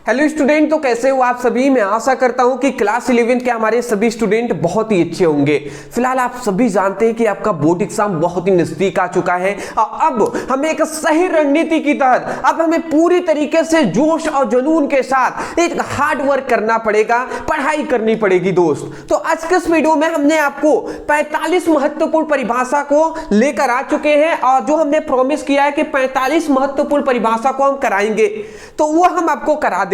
Hello student, तो कैसे हो आप सभी। मैं आशा करता हूं कि क्लास 11 के हमारे सभी स्टूडेंट बहुत ही अच्छे होंगे। फिलहाल आप सभी जानते हैं कि आपका बोर्ड एग्जाम बहुत ही नजदीक आ चुका है और अब हमें एक सही रणनीति की तहत अब हमें पूरी तरीके से जोश और जुनून के साथ एक हार्ड वर्क करना पड़ेगा, पढ़ाई करनी पड़ेगी दोस्त। तो आज के इस वीडियो में हमने आपको 45 महत्वपूर्ण परिभाषा को लेकर आ चुके हैं और जो हमने प्रॉमिस किया है कि 45 महत्वपूर्ण परिभाषा को हम कराएंगे तो वो हम आपको करा देंगे।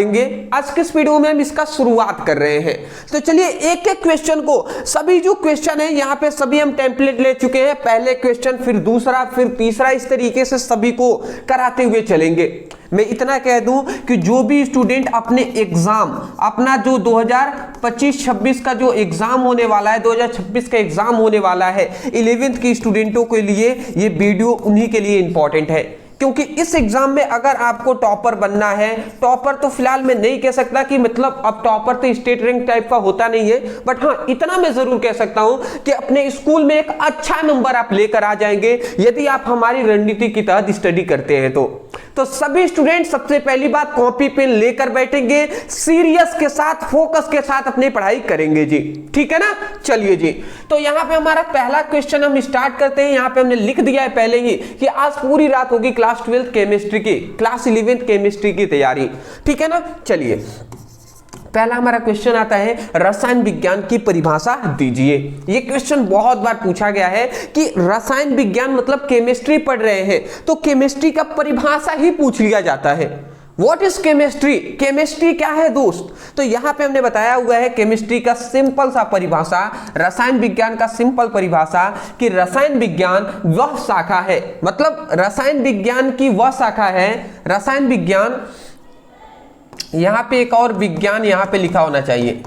आज के इस वीडियो में हम इसका शुरुआत कर रहे हैं। तो चलिए एक एक क्वेश्चन को, सभी जो क्वेश्चन है यहाँ पे सभी हम टेम्पलेट ले चुके हैं, पहले क्वेश्चन फिर दूसरा फिर तीसरा, इस तरीके से सभी को कराते हुए चलेंगे। मैं इतना कह दूं कि जो भी स्टूडेंट अपने एग्जाम अपना जो 2025-26 का जो एग्जाम होने वाला है, 2026 का एग्जाम होने वाला है 11th के स्टूडेंटों के लिए ये वीडियो उन्हीं के लिए इंपॉर्टेंट है, क्योंकि इस एग्जाम में अगर आपको टॉपर बनना है, टॉपर तो फिलहाल मैं नहीं कह सकता कि मतलब अब टॉपर तो स्टेट रैंक टाइप का होता नहीं है, बट हाँ इतना मैं जरूर कह सकता हूं कि अपने स्कूल में एक अच्छा नंबर आप लेकर आ जाएंगे यदि आप हमारी रणनीति की तहत स्टडी करते हैं। तो सभी स्टूडेंट सबसे पहली बात कॉपी पेन लेकर बैठेंगे, सीरियस के साथ फोकस के साथ अपनी पढ़ाई करेंगे जी, ठीक है ना। चलिए जी, तो यहां पे हमारा पहला क्वेश्चन हम स्टार्ट करते हैं। यहां पे हमने लिख दिया है पहले ही कि आज पूरी रात होगी क्लास 12 केमिस्ट्री की, क्लास 11 केमिस्ट्री की तैयारी, ठीक है ना। चलिए पहला हमारा क्वेश्चन आता है, रसायन विज्ञान की परिभाषा दीजिए। ये क्वेश्चन बहुत बार पूछा गया है कि रसायन विज्ञान मतलब केमिस्ट्री पढ़ रहे हैं तो केमिस्ट्री का परिभाषा ही पूछ लिया जाता है। व्हाट इज केमिस्ट्री, केमिस्ट्री क्या है दोस्त। तो यहां पे हमने बताया हुआ है केमिस्ट्री का सिंपल सा परिभाषा, रसायन विज्ञान का सिंपल परिभाषा कि रसायन विज्ञान वह शाखा है, मतलब रसायन विज्ञान की वह शाखा है, रसायन विज्ञान, यहां पे एक और विज्ञान यहां पे लिखा होना चाहिए,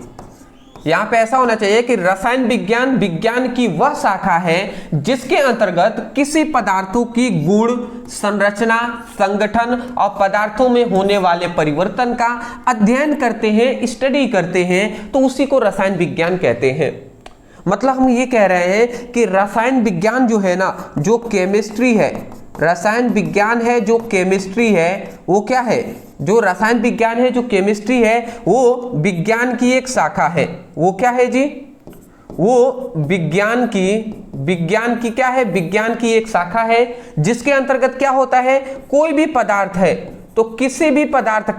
यहां पे ऐसा होना चाहिए कि रसायन विज्ञान विज्ञान की वह शाखा है जिसके अंतर्गत किसी पदार्थों की गुण, संरचना, संगठन और पदार्थों में होने वाले परिवर्तन का अध्ययन करते हैं, स्टडी करते हैं, तो उसी को रसायन विज्ञान कहते हैं। मतलब हम ये कह रहे हैं कि रसायन विज्ञान जो है ना, जो केमिस्ट्री है, रसायन विज्ञान है जो केमिस्ट्री है, वो क्या है, जो रसायन विज्ञान है जो केमिस्ट्री है वो विज्ञान की एक शाखा है। वो क्या है जी, वो विज्ञान की क्या है, विज्ञान की एक शाखा है जिसके अंतर्गत क्या होता है, कोई भी पदार्थ है तो किसी भी पदार्थ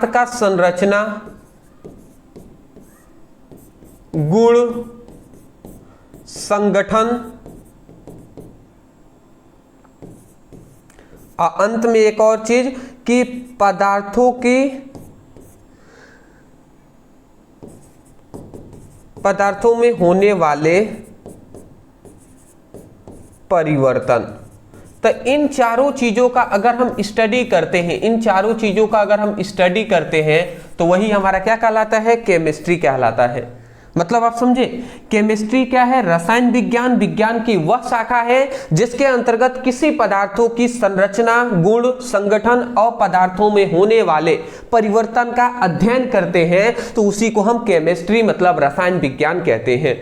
का संरचना, गुण, संगठन और अंत में एक और चीज कि पदार्थों में होने वाले परिवर्तन। तो इन चारों चीजों का अगर हम स्टडी करते हैं, तो वही हमारा क्या कहलाता है, केमिस्ट्री कहलाता है। मतलब आप समझे, केमिस्ट्री क्या है, रसायन विज्ञान विज्ञान की वह शाखा है जिसके अंतर्गत किसी पदार्थों की संरचना, गुण, संगठन और पदार्थों में होने वाले परिवर्तन का अध्ययन करते हैं, तो उसी को हम केमिस्ट्री मतलब रसायन विज्ञान कहते हैं।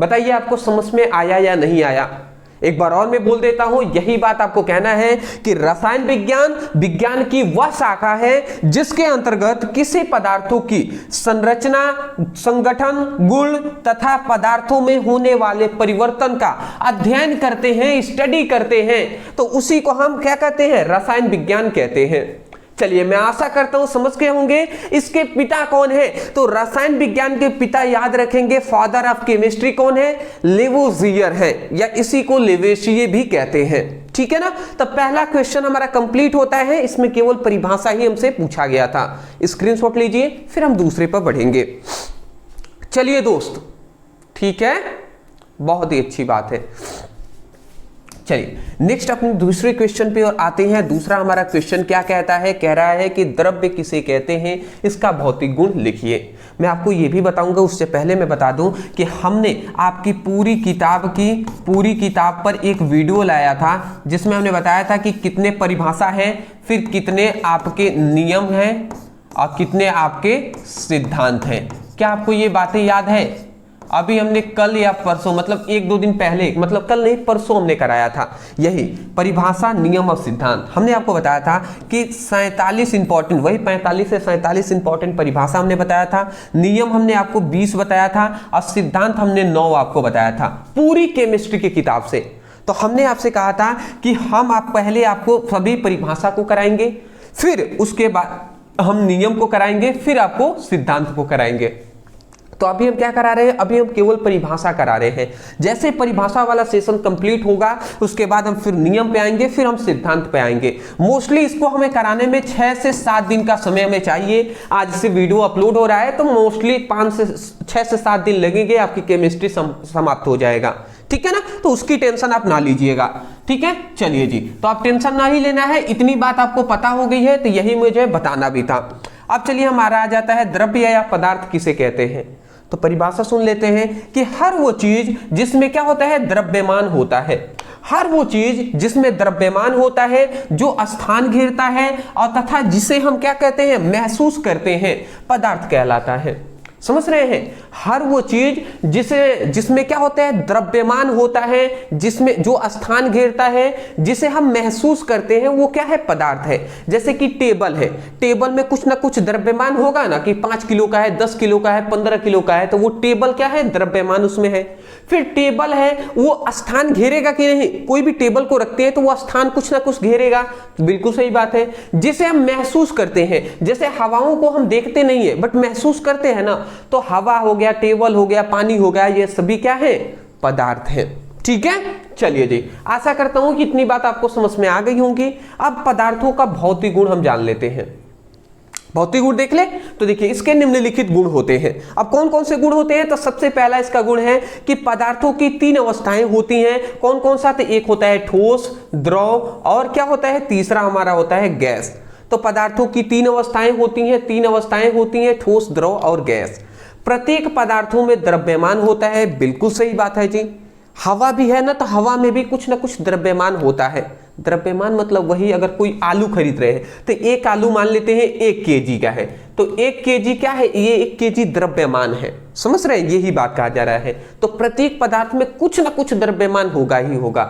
बताइए आपको समझ में आया या नहीं आया। एक बार और मैं बोल देता हूं, यही बात आपको कहना है कि रसायन विज्ञान विज्ञान की वह शाखा है जिसके अंतर्गत किसी पदार्थों की संरचना, संगठन, गुण तथा पदार्थों में होने वाले परिवर्तन का अध्ययन करते हैं, स्टडी करते हैं, तो उसी को हम क्या कहते हैं, रसायन विज्ञान कहते हैं। चलिए मैं आशा करता हूं समझ गए होंगे। इसके पिता कौन है, तो रसायन विज्ञान के पिता याद रखेंगे, फादर ऑफ केमिस्ट्री कौन है, लेवोजियर है, या इसी को लेवेशिये भी कहते हैं, ठीक है ना। तो पहला क्वेश्चन हमारा कंप्लीट होता है, इसमें केवल परिभाषा ही हमसे पूछा गया था। स्क्रीनशॉट लीजिए, फिर हम दूसरे पर बढ़ेंगे। चलिए दोस्त, ठीक है, बहुत ही अच्छी बात है। चलिए नेक्स्ट अपने दूसरे क्वेश्चन पे और आते हैं। दूसरा हमारा क्वेश्चन क्या कहता है, कह रहा है कि द्रव्य किसे कहते हैं, इसका भौतिक गुण लिखिए। मैं आपको ये भी बताऊंगा, उससे पहले मैं बता दूं कि हमने आपकी पूरी किताब पर एक वीडियो लाया था जिसमें हमने बताया था कि कितने परिभाषा है, फिर कितने आपके नियम हैं और कितने आपके सिद्धांत हैं। क्या आपको ये बातें याद है? अभी हमने कल या परसों, मतलब 1-2 दिन पहले, मतलब कल नहीं परसों हमने कराया था यही परिभाषा, नियम और सिद्धांत। हमने आपको बताया था कि 47 इंपॉर्टेंट, वही 45 से 47 इंपॉर्टेंट परिभाषा हमने बताया था, नियम हमने आपको 20 बताया था और सिद्धांत हमने 9 आपको बताया था पूरी केमिस्ट्री की किताब से। तो हमने आपसे कहा था कि हम पहले आपको सभी परिभाषा को कराएंगे, फिर उसके बाद हम नियम को कराएंगे, फिर आपको सिद्धांत को कराएंगे। तो अभी हम क्या करा रहे हैं, अभी हम केवल परिभाषा करा रहे हैं। जैसे परिभाषा वाला सेशन कंप्लीट होगा उसके बाद हम फिर नियम पे आएंगे, फिर हम सिद्धांत पे आएंगे। मोस्टली इसको हमें कराने में 6 से 7 दिन का समय हमें चाहिए। आज से वीडियो अपलोड हो रहा है तो मोस्टली 6 से 7 दिन लगेंगे, आपकी केमिस्ट्री समाप्त हो जाएगा, ठीक है ना। तो उसकी टेंशन आप ना लीजिएगा, ठीक है। चलिए जी, तो आप टेंशन ना ही लेना है, इतनी बात आपको पता हो गई है, तो यही मुझे बताना भी था। अब चलिए हमारा आ जाता है द्रव्य या पदार्थ किसे कहते हैं। तो परिभाषा सुन लेते हैं कि हर वो चीज जिसमें क्या होता है, द्रव्यमान होता है। हर वो चीज जिसमें द्रव्यमान होता है, जो स्थान घेरता है और तथा जिसे हम क्या कहते हैं, महसूस करते हैं, पदार्थ कहलाता है। समझ रहे हैं, हर वो चीज जिसमें क्या होता है, द्रव्यमान होता है, जिसमें जो स्थान घेरता है, जिसे हम महसूस करते हैं, वो क्या है, पदार्थ है। जैसे कि टेबल है, टेबल में कुछ ना कुछ द्रव्यमान होगा ना, कि 5 किलो का है, 10 किलो का है, 15 किलो का है, तो वो टेबल क्या है, द्रव्यमान उसमें है। फिर टेबल है, वो स्थान घेरेगा कि नहीं, कोई भी टेबल को रखते हैं तो वो स्थान कुछ ना कुछ घेरेगा, बिल्कुल सही बात है। जिसे हम महसूस करते हैं, जैसे हवाओं को हम देखते नहीं है बट महसूस करते हैं ना, तो हवा हो गया, टेबल हो गया, पानी हो गया, ये सभी क्या है, पदार्थ है, ठीक है। चलिए जी, आशा करता हूं कि इतनी बात आपको समझ में आ गई होंगी। अब पदार्थों का भौतिक गुण हम जान लेते हैं। भौतिक गुण देख ले तो देखिए, इसके निम्नलिखित गुण होते हैं। अब कौन कौन से गुण होते हैं, तो सबसे पहला इसका गुण है कि पदार्थों की 3 अवस्थाएं होती हैं। कौन कौन सा, तो एक होता है ठोस, द्रव और क्या होता है, तीसरा हमारा होता है गैस। तो पदार्थों की 3 अवस्थाएं होती हैं, 3 अवस्थाएं होती हैं, ठोस, द्रव और गैस। प्रत्येक पदार्थों में द्रव्यमान होता है, बिल्कुल सही बात है जी। हवा भी है ना, तो हवा में भी कुछ ना कुछ द्रव्यमान होता है। द्रव्यमान मतलब वही, अगर कोई आलू खरीद रहे हैं तो एक आलू मान लेते हैं 1 केजी का है, तो 1 केजी क्या है, ये 1 केजी द्रव्यमान है। समझ रहे हैं, यही बात कहा जा रहा है। तो प्रत्येक पदार्थ में कुछ ना कुछ द्रव्यमान होगा ही होगा।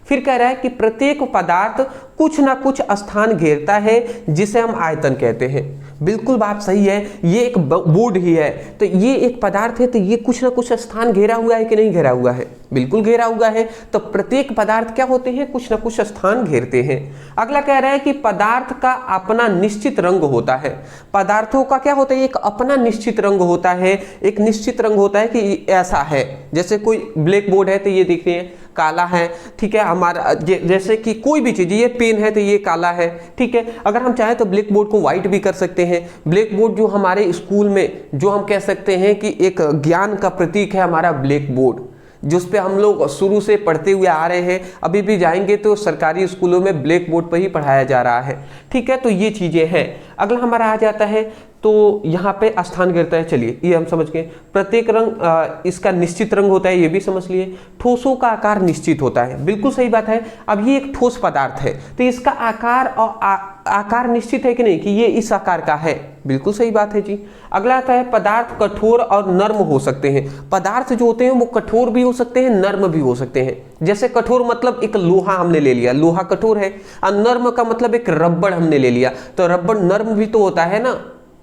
फिर कह रहा है कि प्रत्येक पदार्थ कुछ ना कुछ स्थान घेरता है, जिसे हम आयतन कहते हैं। बिल्कुल बात सही है, ये एक बोर्ड ही है, तो ये एक पदार्थ है, तो ये कुछ ना कुछ स्थान घेरा हुआ है कि नहीं घेरा हुआ है, बिल्कुल घेरा हुआ है। तो प्रत्येक पदार्थ क्या होते हैं, कुछ ना कुछ स्थान घेरते हैं। अगला कह रहा है कि पदार्थ का अपना निश्चित रंग होता है। पदार्थों का क्या होता है, एक अपना निश्चित रंग होता है। एक निश्चित रंग होता है कि ऐसा है, जैसे कोई ब्लैक बोर्ड है तो ये देखिए काला है, ठीक है। हमारा जैसे कि कोई भी चीज, ये पेन है तो ये काला है, ठीक है। अगर हम चाहें तो ब्लैक बोर्ड को व्हाइट भी कर सकते हैं। ब्लैक बोर्ड जो हमारे स्कूल में, जो हम कह सकते हैं कि एक ज्ञान का प्रतीक है हमारा ब्लैक बोर्ड, जिस पे हम लोग शुरू से पढ़ते हुए आ रहे हैं। अभी भी जाएंगे तो सरकारी स्कूलों में ब्लैक बोर्ड पर ही पढ़ाया जा रहा है, ठीक है। तो ये चीजें हैं। अगला हमारा आ जाता है, तो यहाँ पे स्थान गिरता है, चलिए ये हम समझ गए। प्रत्येक रंग इसका निश्चित रंग होता है, ये भी समझ लिए। ठोसों का आकार निश्चित होता है, बिल्कुल सही बात है। अब ये एक ठोस पदार्थ है, तो इसका आकार और आकार निश्चित है कि नहीं, कि ये इस आकार का है, बिल्कुल सही बात है जी। अगला आता है पदार्थ कठोर और नर्म हो सकते हैं। पदार्थ जो होते हैं वो कठोर भी हो सकते हैं, नर्म भी हो सकते हैं। जैसे कठोर मतलब एक लोहा हमने ले लिया, लोहा कठोर है। और नर्म का मतलब एक रबड़ हमने ले लिया, तो रबड़ नर्म भी तो होता है ना,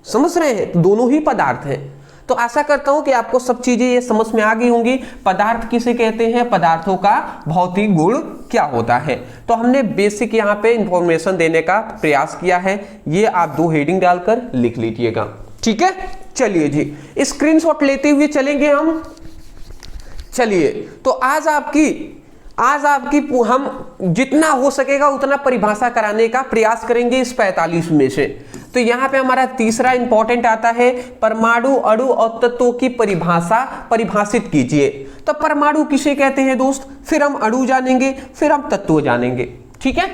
समझ रहे हैं। तो दोनों ही पदार्थ हैं। तो आशा करता हूं कि आपको सब चीजें ये समझ में आ गई होंगी। पदार्थ किसे कहते हैं, पदार्थों का भौतिक गुण क्या होता है। तो हमने बेसिक यहाँ पे इंफॉर्मेशन देने का प्रयास किया है, ये आप 2 हेडिंग डालकर लिख लीजिएगा, ठीक है। चलिए जी, स्क्रीनशॉट लेते हुए चलेंगे हम। चलिए, तो आज आपकी हम जितना हो सकेगा उतना परिभाषा कराने का प्रयास करेंगे इस 45 में से। तो यहाँ पे हमारा तीसरा इंपॉर्टेंट आता है, परमाणु, अणु और तत्वों की परिभाषा परिभाषित कीजिए। तो परमाणु किसे कहते हैं दोस्त, फिर हम अणु जानेंगे, फिर हम तत्व जानेंगे, ठीक है।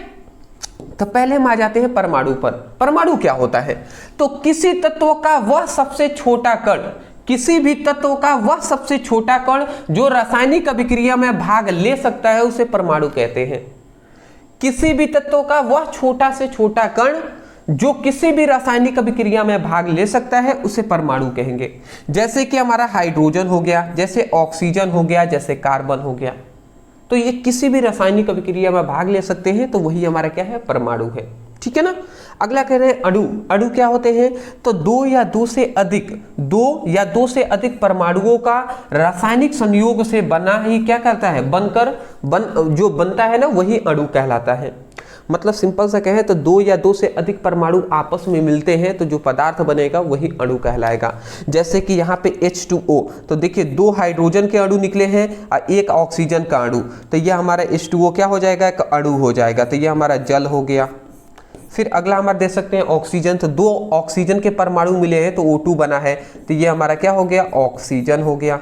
तो पहले हम आ जाते हैं परमाणु पर। परमाणु क्या होता है, तो किसी तत्व का वह सबसे छोटा कण, किसी भी तत्व का वह सबसे छोटा कण जो रासायनिक अभिक्रिया में भाग ले सकता है, उसे परमाणु कहते हैं। किसी भी तत्व का वह छोटा से छोटा कण जो किसी भी रासायनिक अभिक्रिया में भाग ले सकता है उसे परमाणु कहेंगे। जैसे कि हमारा हाइड्रोजन हो गया, जैसे ऑक्सीजन हो गया, जैसे कार्बन हो गया, तो ये किसी भी रासायनिक अभिक्रिया में भाग ले सकते हैं, तो वही हमारा क्या है, परमाणु है। ठीक है ना। अगला कह रहे हैं अणु। अणु क्या होते हैं, तो दो या दो से अधिक परमाणुओं का रासायनिक संयोग से बना ही क्या करता है, जो बनता है ना, वही अणु कहलाता है। मतलब सिंपल सा कहें तो दो या दो से अधिक परमाणु आपस में मिलते हैं तो जो पदार्थ बनेगा वही अणु कहलाएगा। जैसे कि यहाँ पे H2O, तो देखिए 2 हाइड्रोजन के अणु निकले हैं और 1 ऑक्सीजन का अणु, तो यह हमारा H2O क्या हो जाएगा, एक अणु हो जाएगा, तो यह हमारा जल हो गया। फिर अगला हमारा देख सकते हैं ऑक्सीजन, तो 2 ऑक्सीजन के परमाणु मिले हैं तो O2 बना है, तो ये हमारा क्या हो गया, ऑक्सीजन हो गया।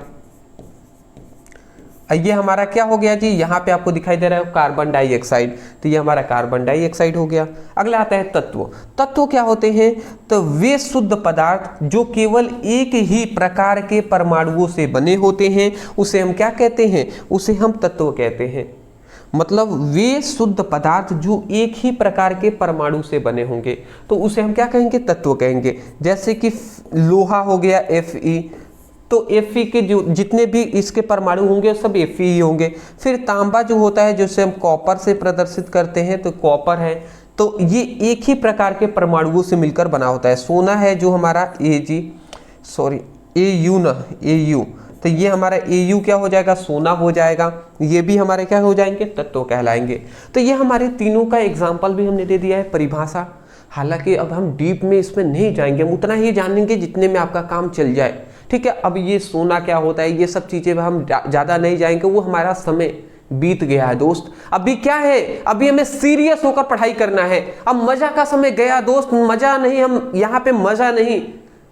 ये हमारा क्या हो गया जी, यहाँ पे आपको दिखाई दे रहा है कार्बन डाइऑक्साइड, तो ये हमारा कार्बन डाइऑक्साइड हो गया। अगला आता है तत्व। तत्व क्या होते हैं, तो वे शुद्ध पदार्थ जो केवल एक ही प्रकार के परमाणुओं से बने होते हैं, उसे हम क्या कहते हैं, उसे हम तत्व कहते हैं। मतलब वे शुद्ध पदार्थ जो एक ही प्रकार के परमाणु से बने होंगे तो उसे हम क्या कहेंगे, तत्व कहेंगे। जैसे कि लोहा हो गया Fe, तो Fe के जो जितने भी इसके परमाणु होंगे सब Fe ही होंगे। फिर तांबा जो होता है, जिसे हम कॉपर से प्रदर्शित करते हैं, तो कॉपर है, तो ये एक ही प्रकार के परमाणुओं से मिलकर बना होता है। सोना है जो हमारा Au, तो ये हमारा Au क्या हो जाएगा, सोना हो जाएगा। ये भी हमारे क्या हो जाएंगे, तत्व कहलाएंगे। तो ये हमारे तीनों का एग्जाम्पल भी हमने दे दिया है, परिभाषा। हालांकि अब हम डीप में इसमें नहीं जाएंगे, हम उतना ही जानेंगे जितने में आपका काम चल जाए। ठीक है। अब ये सोना क्या होता है, ये सब चीजें हम ज्यादा नहीं जाएंगे, वो हमारा समय बीत गया है दोस्त। अभी क्या है, अभी हमें सीरियस होकर पढ़ाई करना है। अब मजा का समय गया दोस्त, मजा नहीं, हम यहाँ पे मजा नहीं,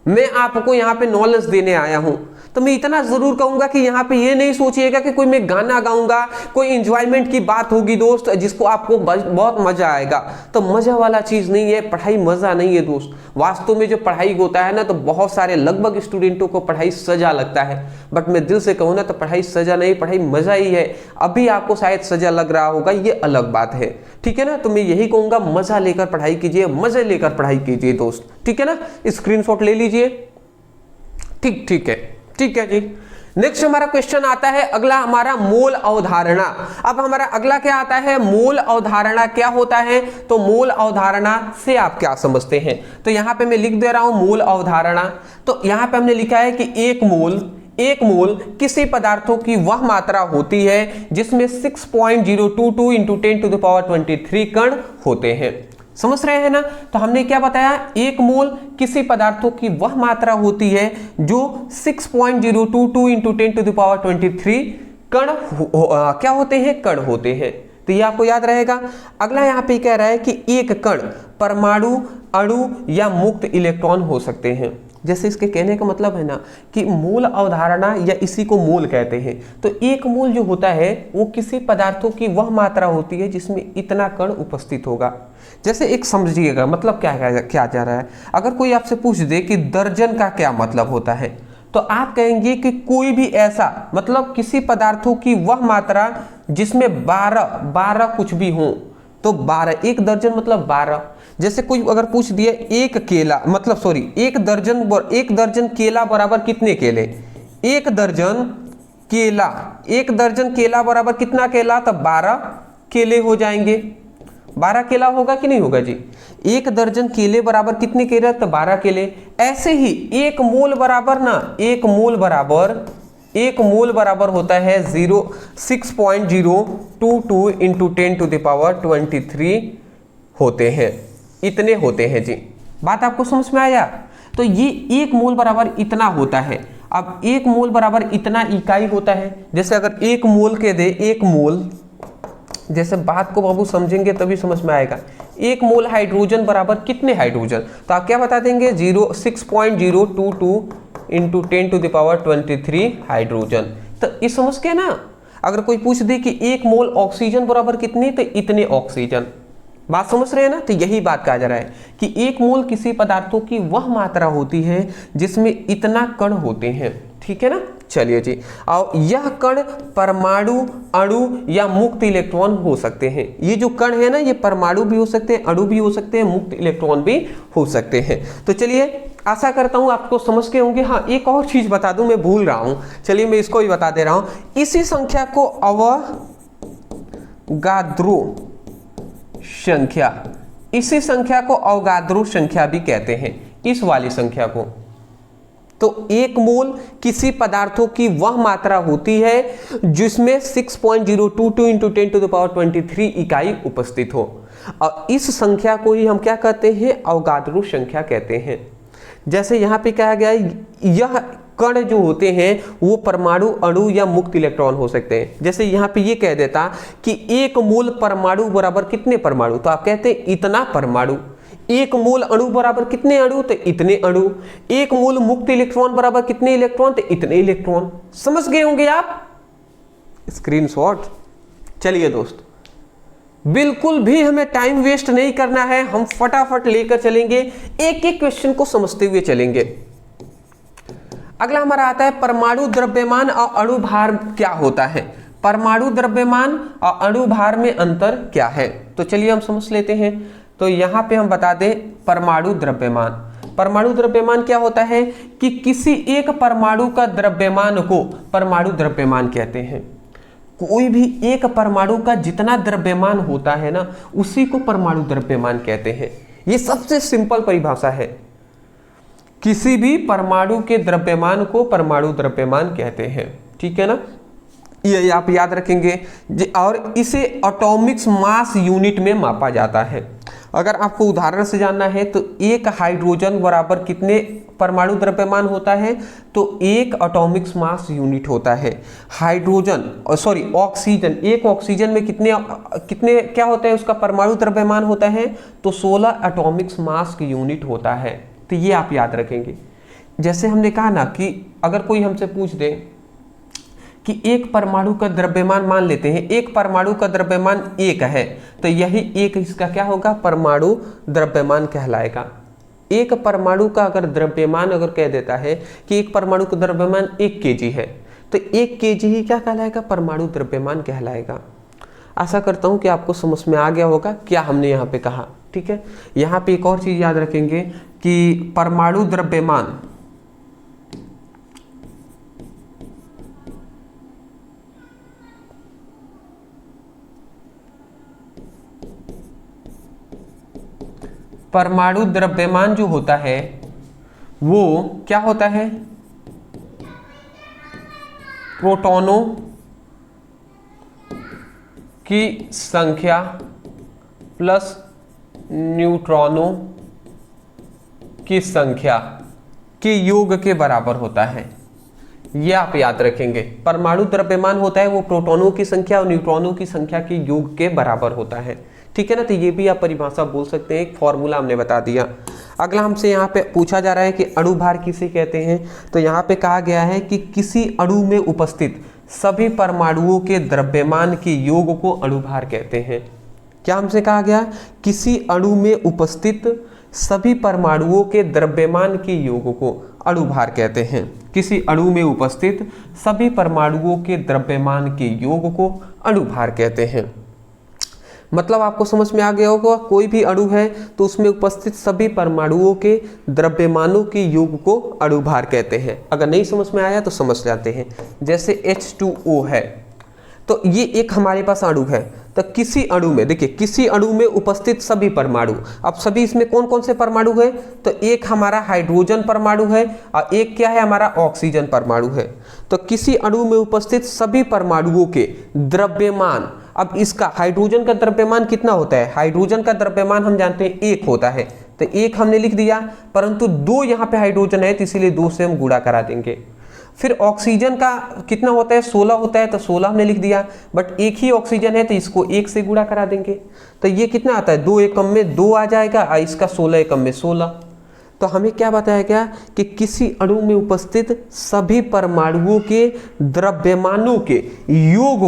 मैं आपको यहाँ पे नॉलेज देने आया हूँ। तो मैं इतना जरूर कहूंगा कि यहाँ पे ये नहीं सोचिएगा कि कोई मैं गाना गाऊंगा, कोई एंजॉयमेंट की बात होगी दोस्त जिसको आपको बहुत मजा आएगा, तो मजा वाला चीज नहीं है, पढ़ाई मजा नहीं है दोस्त। वास्तव में जो पढ़ाई होता है ना, तो बहुत सारे लगभग स्टूडेंटों को पढ़ाई सजा लगता है, बट मैं दिल से कहूँ ना तो पढ़ाई सजा नहीं, पढ़ाई मजा ही है। अभी आपको शायद सजा लग रहा होगा, ये अलग बात है। ठीक है ना। तो मैं यही कहूंगा, मजा लेकर पढ़ाई कीजिए, मजे लेकर पढ़ाई कीजिए दोस्त। ठीक है ना। स्क्रीनशॉट ले लीजिए। ठीक है जी। नेक्स्ट हमारा क्वेश्चन आता है अगला, हमारा मोल अवधारणा। अब हमारा अगला क्या आता है, मोल अवधारणा क्या होता है, तो मोल अवधारणा से आप क्या समझते हैं। तो यहां पे मैं लिख दे रहा हूं मोल अवधारणा। तो यहां पे हमने लिखा है कि एक मोल किसी पदार्थों की वह मात्रा होती है जिसमें 6.022 × 10⁻23 कण होते हैं। समझ रहे हैं ना। तो हमने क्या बताया, एक मोल किसी पदार्थों की वह मात्रा होती है जो 6.022 × 10⁻23 कण क्या होते हैं, कण होते हैं। तो ये आपको याद रहेगा। अगला यहाँ पे कह रहा है कि एक कण परमाणु, अणु या मुक्त इलेक्ट्रॉन हो सकते हैं। जैसे इसके कहने का मतलब है ना कि मोल अवधारणा, या इसी को मोल कहते हैं। तो एक मोल जो होता है वो किसी पदार्थों की वह मात्रा होती है जिसमें इतना कण उपस्थित होगा। जैसे एक समझिएगा, मतलब क्या जा रहा है। अगर कोई आपसे पूछ दे कि दर्जन का क्या मतलब होता है, तो आप कहेंगे कि कोई भी ऐसा, मतलब किसी पदार्थों की वह मात्रा जिसमें 12 कुछ भी हो, तो 12, एक दर्जन मतलब 12। जैसे कोई अगर पूछ दिया एक दर्जन केला बराबर कितने केले, एक दर्जन केला बराबर कितना केला, तो 12 केले हो जाएंगे। 12 केला होगा कि नहीं होगा जी। एक दर्जन केले बराबर कितने केले, तो 12 केले। ऐसे ही एक मोल बराबर होता है 6.022 × 10⁻23 होते हैं, इतने होते हैं जी। बात आपको समझ में आया। तो ये एक मोल बराबर इतना होता है। अब एक मोल बराबर इतना इकाई होता है। जैसे अगर एक मोल के दे, एक मोल, जैसे बात को बाबू समझेंगे तभी समझ में आएगा। एक मोल हाइड्रोजन बराबर कितने हाइड्रोजन, तो आप क्या बता देंगे, 6.022 × 10⁻23 हाइड्रोजन। तो ये समझ के ना। अगर कोई पूछ दे कि एक मोल ऑक्सीजन बराबर कितने, तो इतने ऑक्सीजन। बात समझ रहे हैं ना। तो यही बात कहा जा रहा है कि एक मोल किसी पदार्थों की वह मात्रा होती है जिसमें इतना कण होते हैं। ठीक है ना। चलिए जी, और यह कण परमाणु, अणु या मुक्त इलेक्ट्रॉन हो सकते हैं। ये जो कण है ना, ये परमाणु भी हो सकते हैं, अणु भी हो सकते हैं, मुक्त इलेक्ट्रॉन भी हो सकते हैं। तो चलिए, आशा करता हूं आपको समझ के होंगे। हाँ, एक और चीज बता दूं, मैं भूल रहा हूं, चलिए मैं इसको भी बता दे रहा हूं। इसी संख्या को अवगाद्रो संख्या, इसी संख्या को अवगाद्रो संख्या भी कहते हैं, इस वाली संख्या को। तो एक मोल किसी पदार्थों की वह मात्रा होती है जिसमें 6.022 इंटू 10⁻23 इकाई उपस्थित हो, और इस संख्या को ही हम क्या कहते हैं, अवगाद्रो संख्या कहते हैं। जैसे यहाँ पे कहा गया है, यह कण जो होते हैं वो परमाणु, अणु या मुक्त इलेक्ट्रॉन हो सकते हैं। जैसे यहाँ पे ये कह देता कि एक मोल परमाणु बराबर कितने परमाणु, तो आप कहते हैं इतना परमाणु। एक मोल अणु बराबर कितने अणु, तो इतने अणु। एक मोल मुक्त इलेक्ट्रॉन बराबर कितने इलेक्ट्रॉन, तो इतने इलेक्ट्रॉन। समझ गए होंगे आप, स्क्रीनशॉट। चलिए दोस्त, बिल्कुल भी हमें टाइम वेस्ट नहीं करना है, हम फटाफट लेकर चलेंगे, एक एक क्वेश्चन को समझते हुए चलेंगे। अगला हमारा आता है परमाणु द्रव्यमान और अणु भार क्या होता है। परमाणु द्रव्यमान और अणु भार में अंतर क्या है, तो चलिए हम समझ लेते हैं। तो यहां पे हम बता दें परमाणु द्रव्यमान। परमाणु द्रव्यमान क्या होता है कि किसी एक परमाणु का द्रव्यमान को परमाणु द्रव्यमान कहते हैं। कोई भी एक परमाणु का जितना द्रव्यमान होता है ना, उसी को परमाणु द्रव्यमान कहते हैं। ये सबसे सिंपल परिभाषा है, किसी भी परमाणु के द्रव्यमान को परमाणु द्रव्यमान कहते हैं, ठीक है ना, ये आप याद रखेंगे। और इसे एटॉमिक मास यूनिट में मापा जाता है। अगर आपको उदाहरण से जानना है तो एक हाइड्रोजन बराबर कितने परमाणु द्रव्यमान होता है, तो एक एटॉमिक मास यूनिट होता है। हाइड्रोजन सॉरी ऑक्सीजन, एक ऑक्सीजन में कितने क्या होता है, उसका परमाणु द्रव्यमान होता है, तो 16 एटॉमिक मास की यूनिट होता है। तो ये आप याद रखेंगे। जैसे हमने कहा ना कि अगर कोई हमसे पूछ दे कि एक परमाणु का द्रव्यमान, मान लेते हैं एक परमाणु का द्रव्यमान 1 है, तो यही एक इसका क्या होगा, परमाणु द्रव्यमान कहलाएगा। एक परमाणु का अगर द्रव्यमान अगर कह देता है कि एक परमाणु का द्रव्यमान 1 kg है, तो 1 kg ही क्या कहलाएगा, परमाणु द्रव्यमान कहलाएगा। आशा करता हूं कि आपको समझ में आ गया होगा क्या हमने यहाँ पे कहा, ठीक है। यहाँ पे एक और चीज याद रखेंगे कि परमाणु द्रव्यमान परमाणु द्रव्यमान जो होता है वो क्या होता है, प्रोटॉनों की संख्या प्लस न्यूट्रॉनों की संख्या के योग के बराबर होता है। यह आप याद रखेंगे। परमाणु द्रव्यमान होता है वो प्रोटॉनों की संख्या और न्यूट्रॉनों की संख्या के योग के बराबर होता है, ठीक है ना। तो ये भी आप परिभाषा बोल सकते हैं, एक फॉर्मूला हमने बता दिया। अगला हमसे यहाँ पे पूछा जा रहा है कि अणु भार किसे कहते हैं, तो यहाँ पे कहा गया है कि किसी अणु में उपस्थित सभी परमाणुओं के द्रव्यमान के योग को अणु भार कहते हैं। क्या हमसे कहा गया, किसी अणु में उपस्थित सभी परमाणुओं के द्रव्यमान के योग को अणु भार कहते हैं। किसी अणु में उपस्थित सभी परमाणुओं के द्रव्यमान के योग को अणु भार कहते हैं। मतलब आपको समझ में आ गया होगा, कोई भी अणु है तो उसमें उपस्थित सभी परमाणुओं के द्रव्यमानों के योग को अणु भार कहते हैं। अगर नहीं समझ में आया तो समझ जाते हैं। जैसे H2O है, तो ये एक हमारे पास अणु है, तो किसी अणु में देखिए, किसी अणु में उपस्थित सभी परमाणु, अब सभी इसमें कौन कौन से परमाणु है, तो एक हमारा हाइड्रोजन परमाणु है और एक क्या है, हमारा ऑक्सीजन परमाणु है। तो किसी अणु में उपस्थित सभी परमाणुओं के द्रव्यमान, अब इसका हाइड्रोजन का द्रव्यमान कितना होता है, हाइड्रोजन का द्रव्यमान हम जानते हैं 1 होता है, तो 1 हमने लिख दिया, परंतु 2 यहाँ पे हाइड्रोजन है तो इसीलिए 2 से हम गुणा करा देंगे। फिर ऑक्सीजन का कितना होता है, 16 होता है, तो 16 हमने लिख दिया, बट एक ही ऑक्सीजन है तो इसको 1 से गुणा करा देंगे। तो ये कितना आता है, 2 एकम में 2 आ जाएगा और इसका 16 एकम में 16। तो हमें क्या बताया गया कि किसी अणु में उपस्थित सभी परमाणुओं के द्रव्यमानों के योग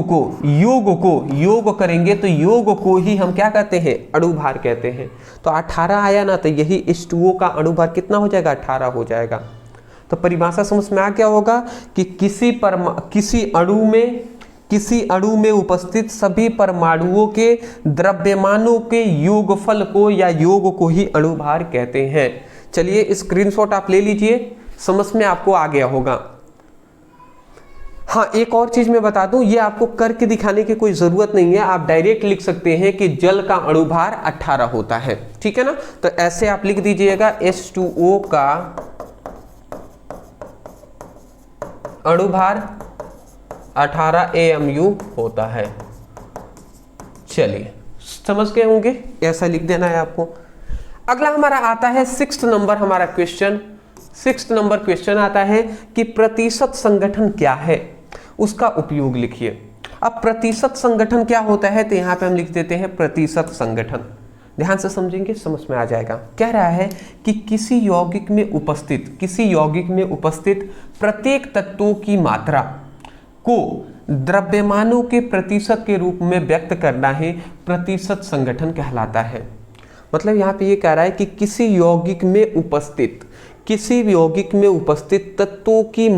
करेंगे तो योग को ही हम क्या कहते हैं, अणु भार कहते हैं। तो 18 आया ना, तो यही H2O का अणु भार कितना हो जाएगा, 18 हो जाएगा। तो परिभाषा समझ में आ क्या होगा कि किसी अणु में उपस्थित सभी परमाणुओं के द्रव्यमानों के योगफल को या योग को ही अणुभार कहते हैं। चलिए स्क्रीनशॉट आप ले लीजिए, समझ में आपको आ गया होगा। हाँ, एक और चीज मैं बता दूं, ये आपको करके दिखाने की कोई जरूरत नहीं है, आप डायरेक्ट लिख सकते हैं कि जल का अणुभार 18 होता है, ठीक है ना। तो ऐसे आप लिख दीजिएगा H2O का अणुभार 18 AMU होता है। चलिए समझ गए होंगे, ऐसा लिख देना है आपको। अगला हमारा आता है 6th नंबर हमारा क्वेश्चन। 6th नंबर क्वेश्चन आता है कि प्रतिशत संगठन क्या है, उसका उपयोग लिखिए। अब प्रतिशत संगठन क्या होता है, तो यहां पे हम लिख देते हैं प्रतिशत संगठन। ध्यान से समझेंगे, समझ में आ जाएगा। कह रहा है कि किसी यौगिक में उपस्थित प्रत्येक तत्वों की मात्रा को द्रव्यमानों के प्रतिशत के रूप में व्यक्त करना ही प्रतिशत संगठन कहलाता है। मतलब यहाँ पे ये कह रहा है कि किसी यौगिक में उपस्थित तत्वों की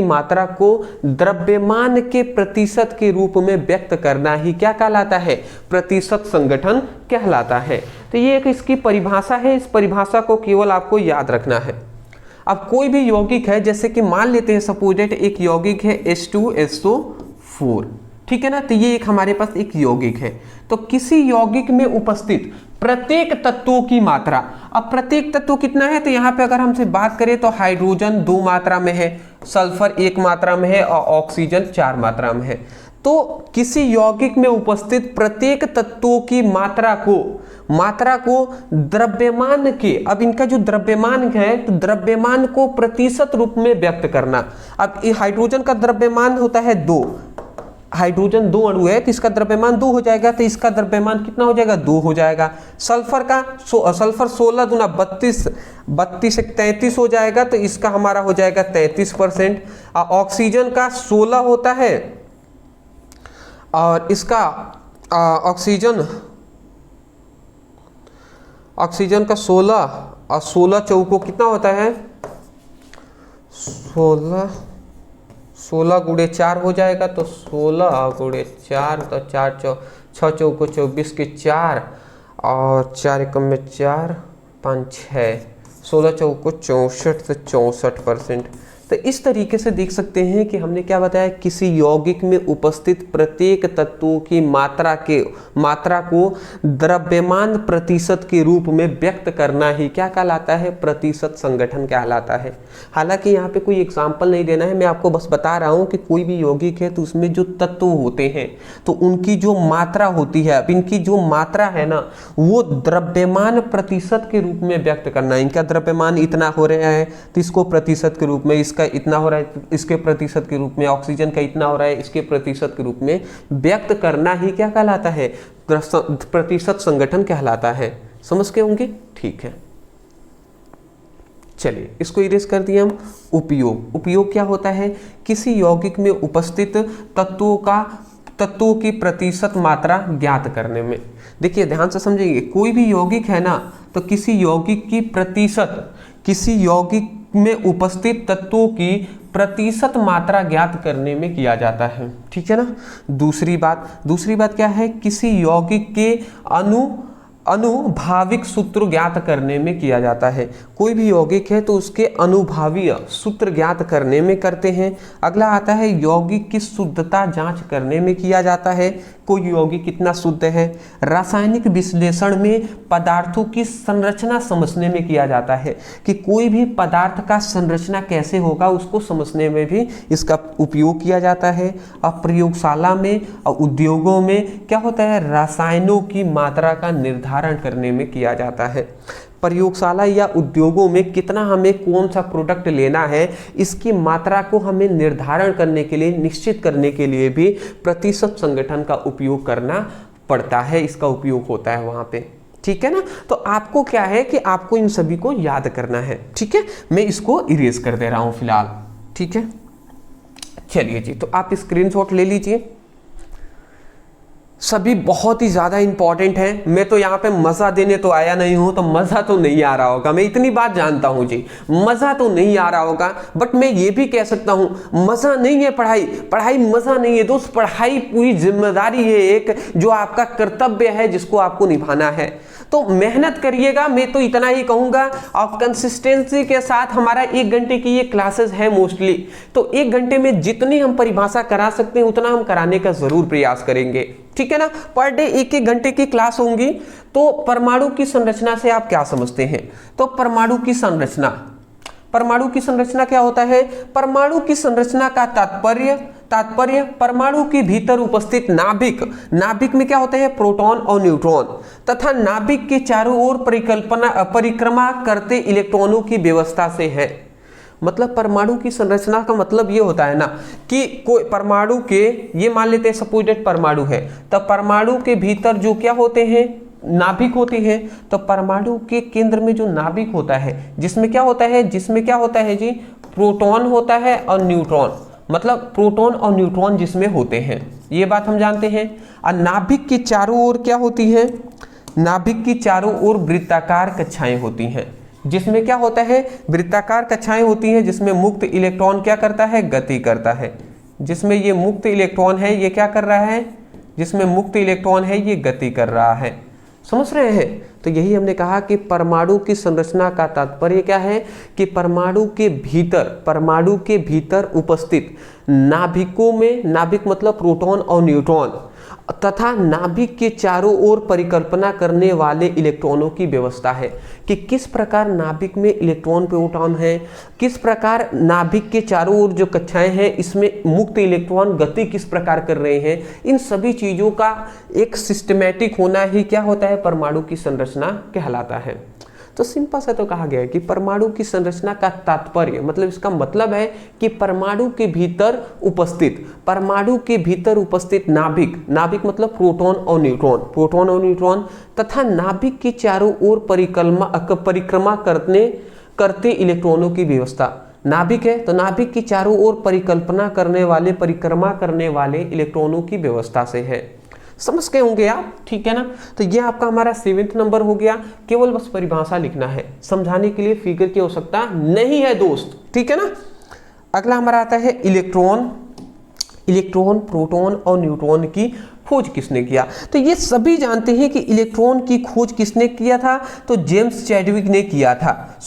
मात्रा को द्रव्यमान के प्रतिशत के रूप में व्यक्त करना ही क्या कहलाता है, प्रतिशत संगठन कहलाता है। तो ये एक इसकी परिभाषा है, इस परिभाषा को केवल आपको याद रखना है। अब कोई भी यौगिक है, जैसे कि मान लेते हैं सपोजेट एक यौगिक है H2SO4, ठीक है ना। तो ये एक हमारे पास एक यौगिक है। तो किसी यौगिक में उपस्थित प्रत्येक तत्वों की मात्रा, अब प्रत्येक तत्व कितना है, तो यहाँ पे अगर हमसे बात करें तो हाइड्रोजन 2 मात्रा में है, सल्फर 1 मात्रा में है और ऑक्सीजन 4 मात्रा में है। तो किसी यौगिक में उपस्थित प्रत्येक तत्वों की मात्रा को द्रव्यमान के, अब इनका जो द्रव्यमान है तो द्रव्यमान को प्रतिशत रूप में व्यक्त करना। अब हाइड्रोजन का द्रव्यमान होता है 2, हाइड्रोजन 2 अणु है तो इसका द्रव्यमान 2 हो जाएगा, तो इसका द्रव्यमान कितना हो जाएगा, 2 हो जाएगा। सल्फर 16 दूना 32 से 33 हो जाएगा, तो इसका हमारा हो जाएगा 33%। ऑक्सीजन का 16 होता है और इसका ऑक्सीजन का 16 और 16 चौको कितना होता है, 16 गुणे 4 हो जाएगा, तो 16 गुणे 4 तो 6 चौको 24 के 4 और 4 एकम में 4 5 6, 16 चौको 64 से 64%। तो इस तरीके से देख सकते हैं कि हमने क्या बताया, किसी यौगिक में उपस्थित प्रत्येक तत्वों की मात्रा को द्रव्यमान प्रतिशत के रूप में व्यक्त करना ही क्या कहलाता है, प्रतिशत संगठन कहलाता है। हालांकि यहाँ पे कोई एग्जाम्पल नहीं देना है, मैं आपको बस बता रहा हूँ कि कोई भी यौगिक है तो उसमें जो तत्व होते हैं तो उनकी जो मात्रा होती है, अब इनकी जो मात्रा है ना वो द्रव्यमान प्रतिशत के रूप में व्यक्त करना। इनका द्रव्यमान इतना हो रहा है तो इसको प्रतिशत के रूप में, इसका इतना हो रहा है इसके प्रतिशत के रूप में, ऑक्सीजन का इतना हो रहा है इसके प्रतिशत के रूप में व्यक्त करना ही क्या कहलाता है, प्रतिशत संगठन कहलाता है। समझ के होंगे, ठीक है। चलिए इसको इरेज कर दिया हम। उपयोग क्या होता है, किसी यौगिक में उपस्थित तत्वों की प्रतिशत मात्रा ज्ञात करने में। देखिए ध्यान से समझेंगे, कोई भी यौगिक है ना तो किसी यौगिक में उपस्थित तत्वों की प्रतिशत मात्रा ज्ञात करने में किया जाता है, ठीक है ना। दूसरी बात क्या है, किसी यौगिक के अनुभाविक सूत्र ज्ञात करने में किया जाता है। कोई भी यौगिक है तो उसके अनुभावीय सूत्र ज्ञात करने में करते हैं। अगला आता है यौगिक की शुद्धता जांच करने में किया जाता है, कोई यौगिक कितना शुद्ध है। रासायनिक विश्लेषण में पदार्थों की संरचना समझने में किया जाता है कि कोई भी पदार्थ का संरचना कैसे होगा उसको समझने में भी इसका उपयोग किया जाता है। अब प्रयोगशाला में और उद्योगों में क्या होता है, रसायनों की मात्रा का निर्धारण करने में किया जाता है। प्रयोगशाला या उद्योगों में कितना हमें कौन सा प्रोडक्ट लेना है इसकी मात्रा को हमें निर्धारण करने के लिए, निश्चित करने के लिए भी प्रतिशत संगठन का उपयोग करना पड़ता है, इसका उपयोग होता है वहां पे, ठीक है ना। तो आपको क्या है कि आपको इन सभी को याद करना है, ठीक है। मैं इसको इरेज कर दे रहा हूं फिलहाल, ठीक है। चलिए जी, तो आप स्क्रीनशॉट ले लीजिए। सभी बहुत ही ज़्यादा इंपॉर्टेंट है। मैं तो यहाँ पे मज़ा देने तो आया नहीं हूँ, तो मज़ा तो नहीं आ रहा होगा, मैं इतनी बात जानता हूँ जी, मज़ा तो नहीं आ रहा होगा। बट मैं ये भी कह सकता हूँ मज़ा नहीं है पढ़ाई, पढ़ाई मज़ा नहीं है दोस्त, पढ़ाई पूरी जिम्मेदारी है एक, जो आपका कर्तव्य है जिसको आपको निभाना है। तो मेहनत करिएगा, मैं तो इतना ही कहूँगा। और कंसिस्टेंसी के साथ हमारा 1 घंटे की ये क्लासेस है मोस्टली, तो 1 घंटे में जितनी हम परिभाषा करा सकते हैं उतना हम कराने का ज़रूर प्रयास करेंगे, ठीक है ना। पर डे 1-1 घंटे की क्लास होंगी। तो परमाणु की संरचना से आप क्या समझते हैं? तो परमाणु की संरचना, परमाणु की संरचना क्या होता है? परमाणु की संरचना का तात्पर्य परमाणु के भीतर उपस्थित नाभिक, नाभिक में क्या होते हैं? प्रोटॉन और न्यूट्रॉन, तथा नाभिक के चारों ओर परिक्रमा करते इलेक्ट्रॉनों की व्यवस्था से है। मतलब परमाणु की संरचना का मतलब ये होता है ना कि कोई परमाणु के, ये मान लेते हैं सपोजिटेड परमाणु है, तब परमाणु के भीतर जो क्या होते हैं? नाभिक होती है। तो परमाणु के केंद्र में जो नाभिक होता है, जिसमें क्या होता है? जिसमें क्या होता है जी? प्रोटॉन होता है और न्यूट्रॉन, मतलब प्रोटॉन और न्यूट्रॉन जिसमें होते हैं, ये बात हम जानते हैं। और नाभिक के चारों ओर क्या होती है? नाभिक की चारों ओर वृत्ताकार कक्षाएं होती हैं, जिसमें क्या होता है? वृत्ताकार कक्षाएं होती हैं, जिसमें मुक्त इलेक्ट्रॉन क्या करता है? गति करता है। जिसमें ये मुक्त इलेक्ट्रॉन है ये क्या कर रहा है? जिसमें मुक्त इलेक्ट्रॉन है ये गति कर रहा है। समझ रहे हैं? तो यही हमने कहा कि परमाणु की संरचना का तात्पर्य क्या है कि परमाणु के भीतर उपस्थित नाभिकों में, नाभिक मतलब प्रोटॉन और न्यूट्रॉन, तथा नाभिक के चारों ओर परिकल्पना करने वाले इलेक्ट्रॉनों की व्यवस्था है कि किस प्रकार नाभिक में इलेक्ट्रॉन प्रोटॉन है, किस प्रकार नाभिक के चारों ओर जो कक्षाएं हैं इसमें मुक्त इलेक्ट्रॉन गति किस प्रकार कर रहे हैं। इन सभी चीज़ों का एक सिस्टमैटिक होना ही क्या होता है? परमाणु की संरचना कहलाता है। तो सिंपल सा तो कहा गया है कि परमाणु की संरचना का तात्पर्य, मतलब इसका मतलब है कि परमाणु के भीतर उपस्थित नाभिक, नाभिक मतलब प्रोटॉन और न्यूट्रॉन, तथा नाभिक के चारों ओर परिक्रमा करते इलेक्ट्रॉनों की व्यवस्था। नाभिक है तो नाभिक की चारों ओर परिक्रमा करने वाले इलेक्ट्रॉनों की व्यवस्था से है। समझ गए होंगे आप, ठीक है ना। तो ये आपका हमारा 7वां नंबर हो गया। केवल बस परिभाषा लिखना है, समझाने के लिए फिगर की आवश्यकता नहीं है दोस्त, ठीक है ना। अगला हमारा आता है इलेक्ट्रॉन, प्रोटॉन और न्यूट्रॉन की खोज किसने किया? तो ये सभी जानते हैं कि इलेक्ट्रॉन की खोज किसने किया था? तो जेम्स चैडविक ने किया था।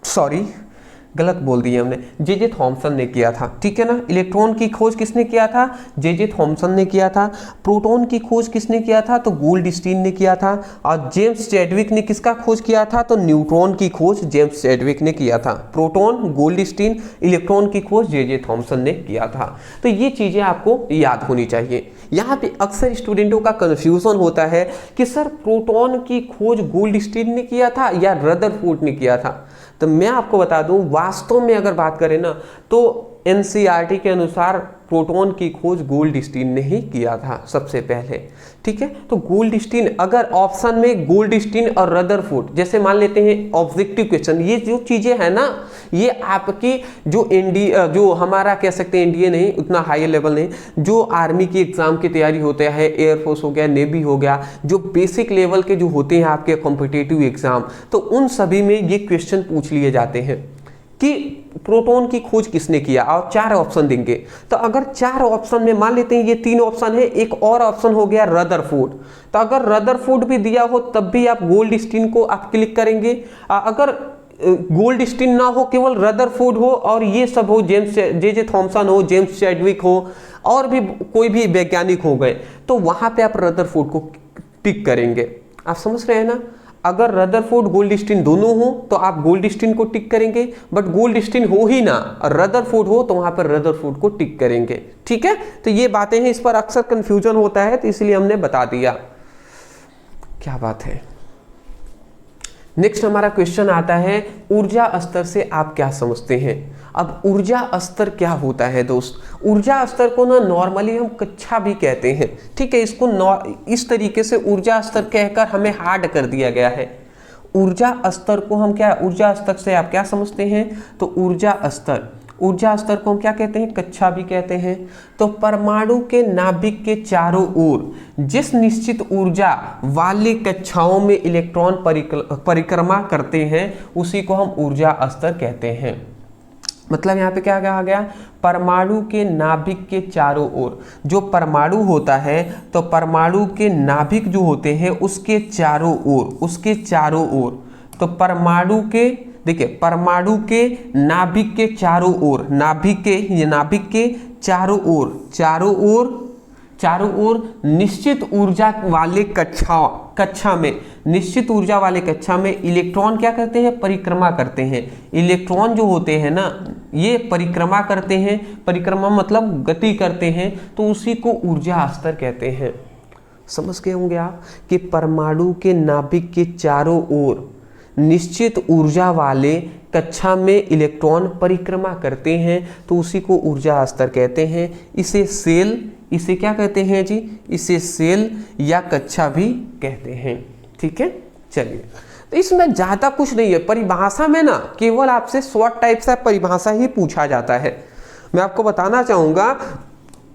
सॉरी गलत बोल दिया हमने, जे थॉमसन ने किया था, ठीक है ना। इलेक्ट्रॉन की खोज किसने किया था? जे थॉमसन ने किया था। प्रोटॉन की खोज किसने किया था? तो गोल्डस्टीन ने किया था। और जेम्स चैडविक ने किसका खोज किया था? तो न्यूट्रॉन की खोज जेम्स चैडविक ने किया था। प्रोटॉन गोल्डस्टीन, इलेक्ट्रॉन की खोज जे थॉमसन ने किया था। तो ये चीज़ें आपको याद होनी चाहिए। यहाँ पे अक्सर स्टूडेंटों का कन्फ्यूजन होता है कि सर प्रोटॉन की खोज गोल्डस्टीन ने किया था या रदरफोर्ड ने किया था। तो मैं आपको बता दूं, वास्तव में अगर बात करें ना तो एनसीईआरटी के अनुसार प्रोटॉन की खोज गोल्डस्टीन ने ही किया था सबसे पहले, ठीक है। तो गोल्डस्टीन, अगर ऑप्शन में गोल्डस्टीन और रदरफोर्ड, जैसे मान लेते हैं ऑब्जेक्टिव क्वेश्चन, ये जो चीजें हैं ना, ये आपकी जो हमारा कह सकते हैं इंडिया नहीं, उतना हाई लेवल नहीं, जो आर्मी की एग्जाम की तैयारी होता है, एयरफोर्स हो गया, नेवी हो गया, जो बेसिक लेवल के जो होते हैं आपके कॉम्पिटिटिव एग्जाम, तो उन सभी में ये क्वेश्चन पूछ लिए जाते हैं कि प्रोटॉन की खोज किसने किया, और 4 ऑप्शन देंगे। तो अगर 4 ऑप्शन में मान लेते हैं ये 3 ऑप्शन है, एक और ऑप्शन हो गया रदरफोर्ड, तो अगर रदरफोर्ड भी दिया हो तब भी आप गोल्डस्टीन को आप क्लिक करेंगे। अगर गोल्डस्टीन ना हो, केवल रदरफोर्ड हो और ये सब हो, जे थॉमसन हो, जेम्स चैडविक हो, और भी कोई भी वैज्ञानिक हो गए, तो वहां पे आप रदरफोर्ड को टिक करेंगे। आप समझ रहे हैं ना। अगर रदरफोर्ड गोल्डस्टीन दोनों हो तो आप गोल्डस्टीन को टिक करेंगे, बट गोल्डस्टीन हो ही ना और रदरफोर्ड हो तो वहां पर रदरफोर्ड को टिक करेंगे, ठीक है। तो ये बातें हैं, इस पर अक्सर कंफ्यूजन होता है, तो इसलिए हमने बता दिया। क्या बात है। नेक्स्ट हमारा क्वेश्चन आता है, ऊर्जा स्तर से आप क्या समझते हैं। अब ऊर्जा स्तर क्या होता है दोस्त? ऊर्जा स्तर को ना नॉर्मली हम कक्षा भी कहते हैं, ठीक है। इसको इस तरीके से ऊर्जा स्तर कहकर हमें हार्ड कर दिया गया है। ऊर्जा स्तर को हम क्या, ऊर्जा स्तर से आप क्या समझते हैं? तो ऊर्जा स्तर ऊर्जा स्तर को हम क्या कहते हैं, कक्षा भी कहते हैं। तो परमाणु के नाभिक के चारों ओर जिस निश्चित ऊर्जा वाली कक्षाओं में इलेक्ट्रॉन परिक्रमा करते हैं उसी को हम ऊर्जा स्तर कहते हैं। मतलब यहाँ पे क्या कहा गया, परमाणु के नाभिक के चारों ओर, जो परमाणु होता है तो परमाणु के नाभिक जो होते हैं उसके चारों ओर, तो परमाणु के, देखिए परमाणु के नाभिक के चारों ओर, नाभिक के चारों ओर निश्चित ऊर्जा वाले कक्षा में इलेक्ट्रॉन क्या करते हैं, परिक्रमा करते हैं। इलेक्ट्रॉन जो होते हैं ना ये परिक्रमा करते हैं, परिक्रमा मतलब गति करते हैं, तो उसी को ऊर्जा स्तर कहते हैं। समझ गए होंगे आप कि परमाणु के नाभिक के चारों ओर निश्चित ऊर्जा वाले कक्षा में इलेक्ट्रॉन परिक्रमा करते हैं तो उसी को ऊर्जा स्तर कहते हैं। इसे क्या कहते हैं जी, इसे सेल या कक्षा भी कहते हैं। ठीक है, चलिए, तो इसमें ज़्यादा कुछ नहीं है। परिभाषा में ना केवल आपसे शॉर्ट टाइप से परिभाषा ही पूछा जाता है। मैं आपको बताना चाहूँगा,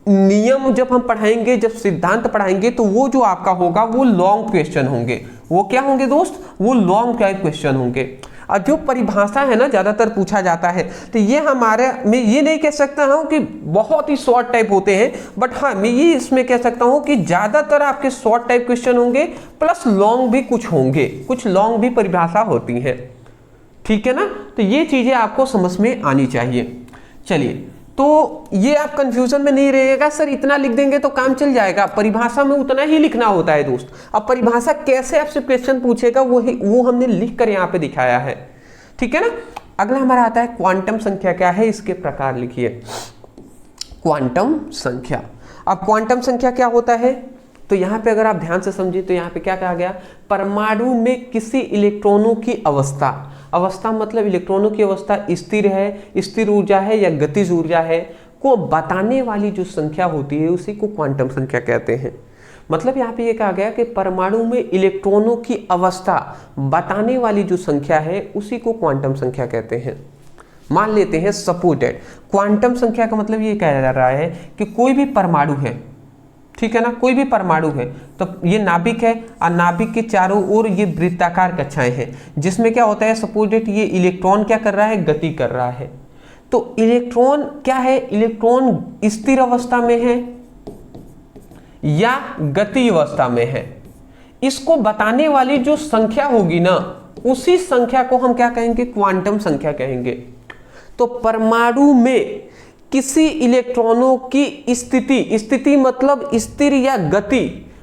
नियम जब हम पढ़ाएंगे, जब सिद्धांत पढ़ाएंगे तो वो जो आपका होगा वो लॉन्ग क्वेश्चन होंगे। वो क्या होंगे दोस्त, वो लॉन्ग टाइप क्वेश्चन होंगे। और जो परिभाषा है ना ज़्यादातर पूछा जाता है, तो ये हमारे, मैं ये नहीं कह सकता हूँ कि बहुत ही शॉर्ट टाइप होते हैं, बट हाँ मैं ये इसमें कह सकता हूँ कि ज़्यादातर आपके शॉर्ट टाइप क्वेश्चन होंगे, प्लस लॉन्ग भी कुछ होंगे, कुछ लॉन्ग भी परिभाषा होती है। ठीक है ना, तो ये चीज़ें आपको समझ में आनी चाहिए। चलिए, तो ये आप कंफ्यूजन में नहीं रहिएगा, सर इतना लिख देंगे तो काम चल जाएगा। परिभाषा में उतना ही लिखना होता है दोस्त। अब परिभाषा कैसे आपसे क्वेश्चन पूछेगा वो हमने लिख कर यहाँ पे दिखाया है। ठीक है ना, अगला हमारा आता है क्वांटम संख्या क्या है, इसके प्रकार लिखिए। क्वांटम संख्या, अब क्वांटम संख्या क्या होता है, तो यहाँ पे अगर आप ध्यान से समझिए तो यहाँ पे क्या कहा गया, परमाणु में किसी इलेक्ट्रॉनों की अवस्था मतलब इलेक्ट्रॉनों की अवस्था स्थिर है, स्थिर ऊर्जा है या गतिज ऊर्जा है, को बताने वाली जो संख्या होती है उसी को क्वांटम संख्या कहते हैं। मतलब यहाँ पे ये कहा गया कि परमाणु में इलेक्ट्रॉनों की अवस्था बताने वाली जो संख्या है उसी को क्वांटम संख्या कहते हैं। मान लेते हैं सपोर्टेड, क्वांटम संख्या का मतलब ये कहा जा रहा है कि कोई भी परमाणु है, ठीक है ना, कोई भी परमाणु है, तो ये नाभिक है और नाभिक के चारों ओर ये वृत्ताकार कक्षाएं हैं, जिसमें क्या होता है, सपोर्टेड ये इलेक्ट्रॉन क्या कर रहा है, गति कर रहा है। तो इलेक्ट्रॉन क्या है, इलेक्ट्रॉन स्थिर अवस्था में है या गति अवस्था में है, इसको बताने वाली जो संख्या होगी ना उसी संख्या को हम क्या कहेंगे, क्वांटम संख्या कहेंगे। तो परमाणु में किसी इलेक्ट्रॉनों की स्थिति मतलब स्थिर या गति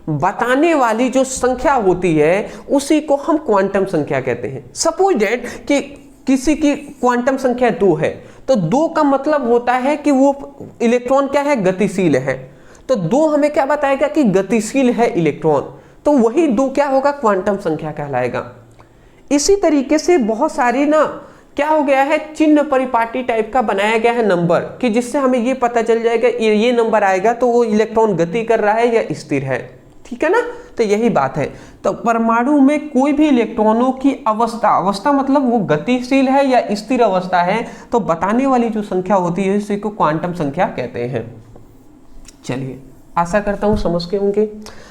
बताने वाली जो संख्या होती है उसी को हम क्वांटम संख्या कहते हैं। सपोज दैट कि किसी की क्वांटम संख्या 2 है, तो 2 का मतलब होता है कि वो इलेक्ट्रॉन क्या है, गतिशील है। तो 2 हमें क्या बताएगा कि गतिशील है इलेक्ट्रॉन, तो वही 2 क्या होगा, क्वांटम संख्या कहलाएगा। इसी तरीके से बहुत सारी ना क्या हो गया है, चिन्ह परिपाटी टाइप का बनाया गया है नंबर, कि जिससे हमें ये पता चल जाएगा ये नंबर आएगा तो वो इलेक्ट्रॉन गति कर रहा है या स्थिर है। ठीक है ना, तो यही बात है। तो परमाणु में कोई भी इलेक्ट्रॉनों की अवस्था मतलब वो गतिशील है या स्थिर अवस्था है, तो बताने वाली जो संख्या होती है उसी को क्वांटम संख्या कहते हैं। चलिए, आशा करता हूँ समझ के होंगे।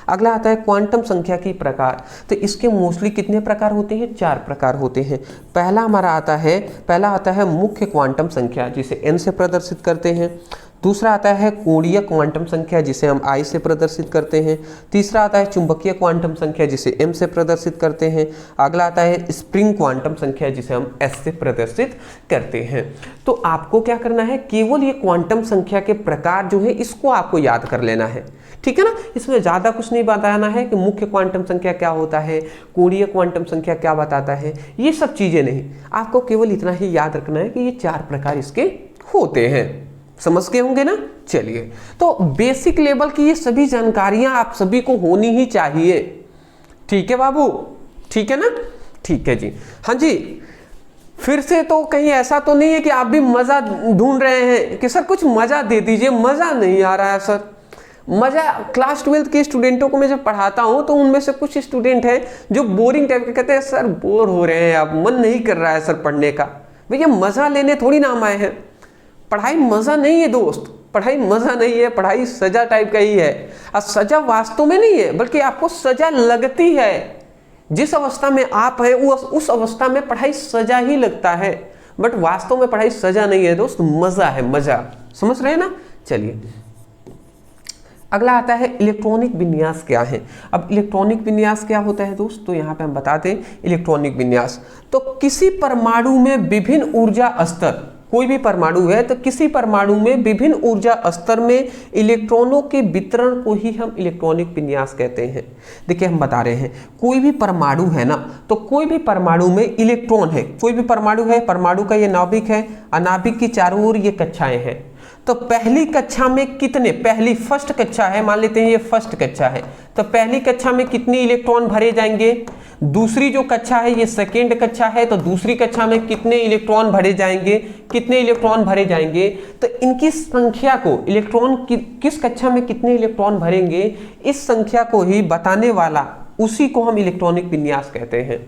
अगला आता है क्वांटम संख्या की प्रकार। तो इसके मोस्टली कितने प्रकार होते हैं, 4 प्रकार होते हैं। पहला आता है मुख्य क्वांटम संख्या, जिसे n से प्रदर्शित करते हैं। दूसरा आता है कोणीय क्वांटम संख्या, जिसे हम I से प्रदर्शित करते हैं। तीसरा आता है चुंबकीय क्वांटम संख्या, जिसे M से प्रदर्शित करते हैं। अगला आता है स्प्रिंग क्वांटम संख्या, जिसे हम S से प्रदर्शित करते हैं। तो आपको क्या करना है, केवल ये क्वांटम संख्या के प्रकार जो है इसको आपको याद कर लेना है। ठीक है ना, इसमें ज़्यादा कुछ नहीं बताना है कि मुख्य क्वांटम संख्या क्या होता है, कोणीय क्वांटम संख्या क्या बताता है, ये सब चीज़ें नहीं, आपको केवल इतना ही याद रखना है कि ये 4 प्रकार इसके होते हैं। समझ गए होंगे ना। चलिए, तो बेसिक लेवल की ये सभी जानकारियां आप सभी को होनी ही चाहिए। ठीक है बाबू, ठीक है ना, ठीक है जी। हाँ जी, फिर से तो कहीं ऐसा तो नहीं है कि आप भी मज़ा ढूंढ रहे हैं कि सर कुछ मज़ा दे दीजिए, मज़ा नहीं आ रहा है सर। मज़ा क्लास 12 के स्टूडेंटों को मैं जब पढ़ाता हूँ तो उनमें से कुछ स्टूडेंट हैं जो बोरिंग टाइप के कहते हैं, सर बोर हो रहे हैं, अब मन नहीं कर रहा है सर पढ़ने का। भैया मज़ा लेने थोड़ी ना हम आए हैं, पढ़ाई मजा नहीं है दोस्त, पढ़ाई मजा नहीं है, पढ़ाई सजा टाइप का ही है। और सजा वास्तव में नहीं है, बल्कि आपको सजा लगती है। जिस अवस्था में आप हैं उस अवस्था में पढ़ाई सजा ही लगता है, बट वास्तव में पढ़ाई सजा नहीं है दोस्त, मजा है, मजा। समझ रहे हैं ना। चलिए अगला आता है इलेक्ट्रॉनिक विन्यास क्या है। अब इलेक्ट्रॉनिक विन्यास क्या होता है दोस्त, तो यहाँ पे हम बताते हैं इलेक्ट्रॉनिक विन्यास। तो किसी परमाणु में विभिन्न ऊर्जा स्तर, कोई भी परमाणु है तो किसी परमाणु में विभिन्न ऊर्जा स्तर में इलेक्ट्रॉनों के वितरण को ही हम इलेक्ट्रॉनिक विन्यास कहते हैं। देखिए हम बता रहे हैं कोई भी परमाणु है ना, तो कोई भी परमाणु में इलेक्ट्रॉन है, कोई भी परमाणु है, परमाणु का ये नाभिक है और नाभिक की चारों ओर ये कक्षाएं हैं। तो पहली कक्षा में कितने, पहली फर्स्ट कक्षा है, मान लेते हैं ये फर्स्ट कक्षा है, तो पहली कक्षा में कितने इलेक्ट्रॉन भरे जाएंगे। दूसरी जो कक्षा है ये सेकेंड कक्षा है, तो दूसरी कक्षा में कितने इलेक्ट्रॉन भरे जाएंगे, कितने इलेक्ट्रॉन भरे जाएंगे। तो इनकी संख्या को, इलेक्ट्रॉन किस कक्षा में कितने इलेक्ट्रॉन भरेंगे, इस संख्या को ही बताने वाला, उसी को हम इलेक्ट्रॉनिक विन्यास कहते हैं।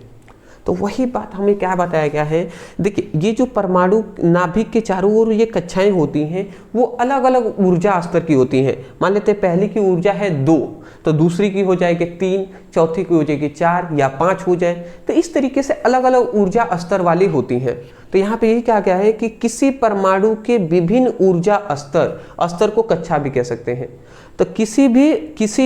तो वही बात हमें क्या बताया गया है। देखिए ये जो परमाणु नाभिक के चारों ओर ये कक्षाएं होती हैं वो अलग अलग ऊर्जा स्तर की होती हैं। मान लेते हैं पहली की ऊर्जा है 2, तो दूसरी की हो जाएगी 3, चौथी की हो जाएगी 4 या 5 हो जाए। तो इस तरीके से अलग अलग ऊर्जा स्तर वाली होती हैं। तो यहाँ पे यही कहा गया है कि किसी परमाणु के विभिन्न ऊर्जा स्तर, स्तर को कक्षा भी कह सकते हैं। तो किसी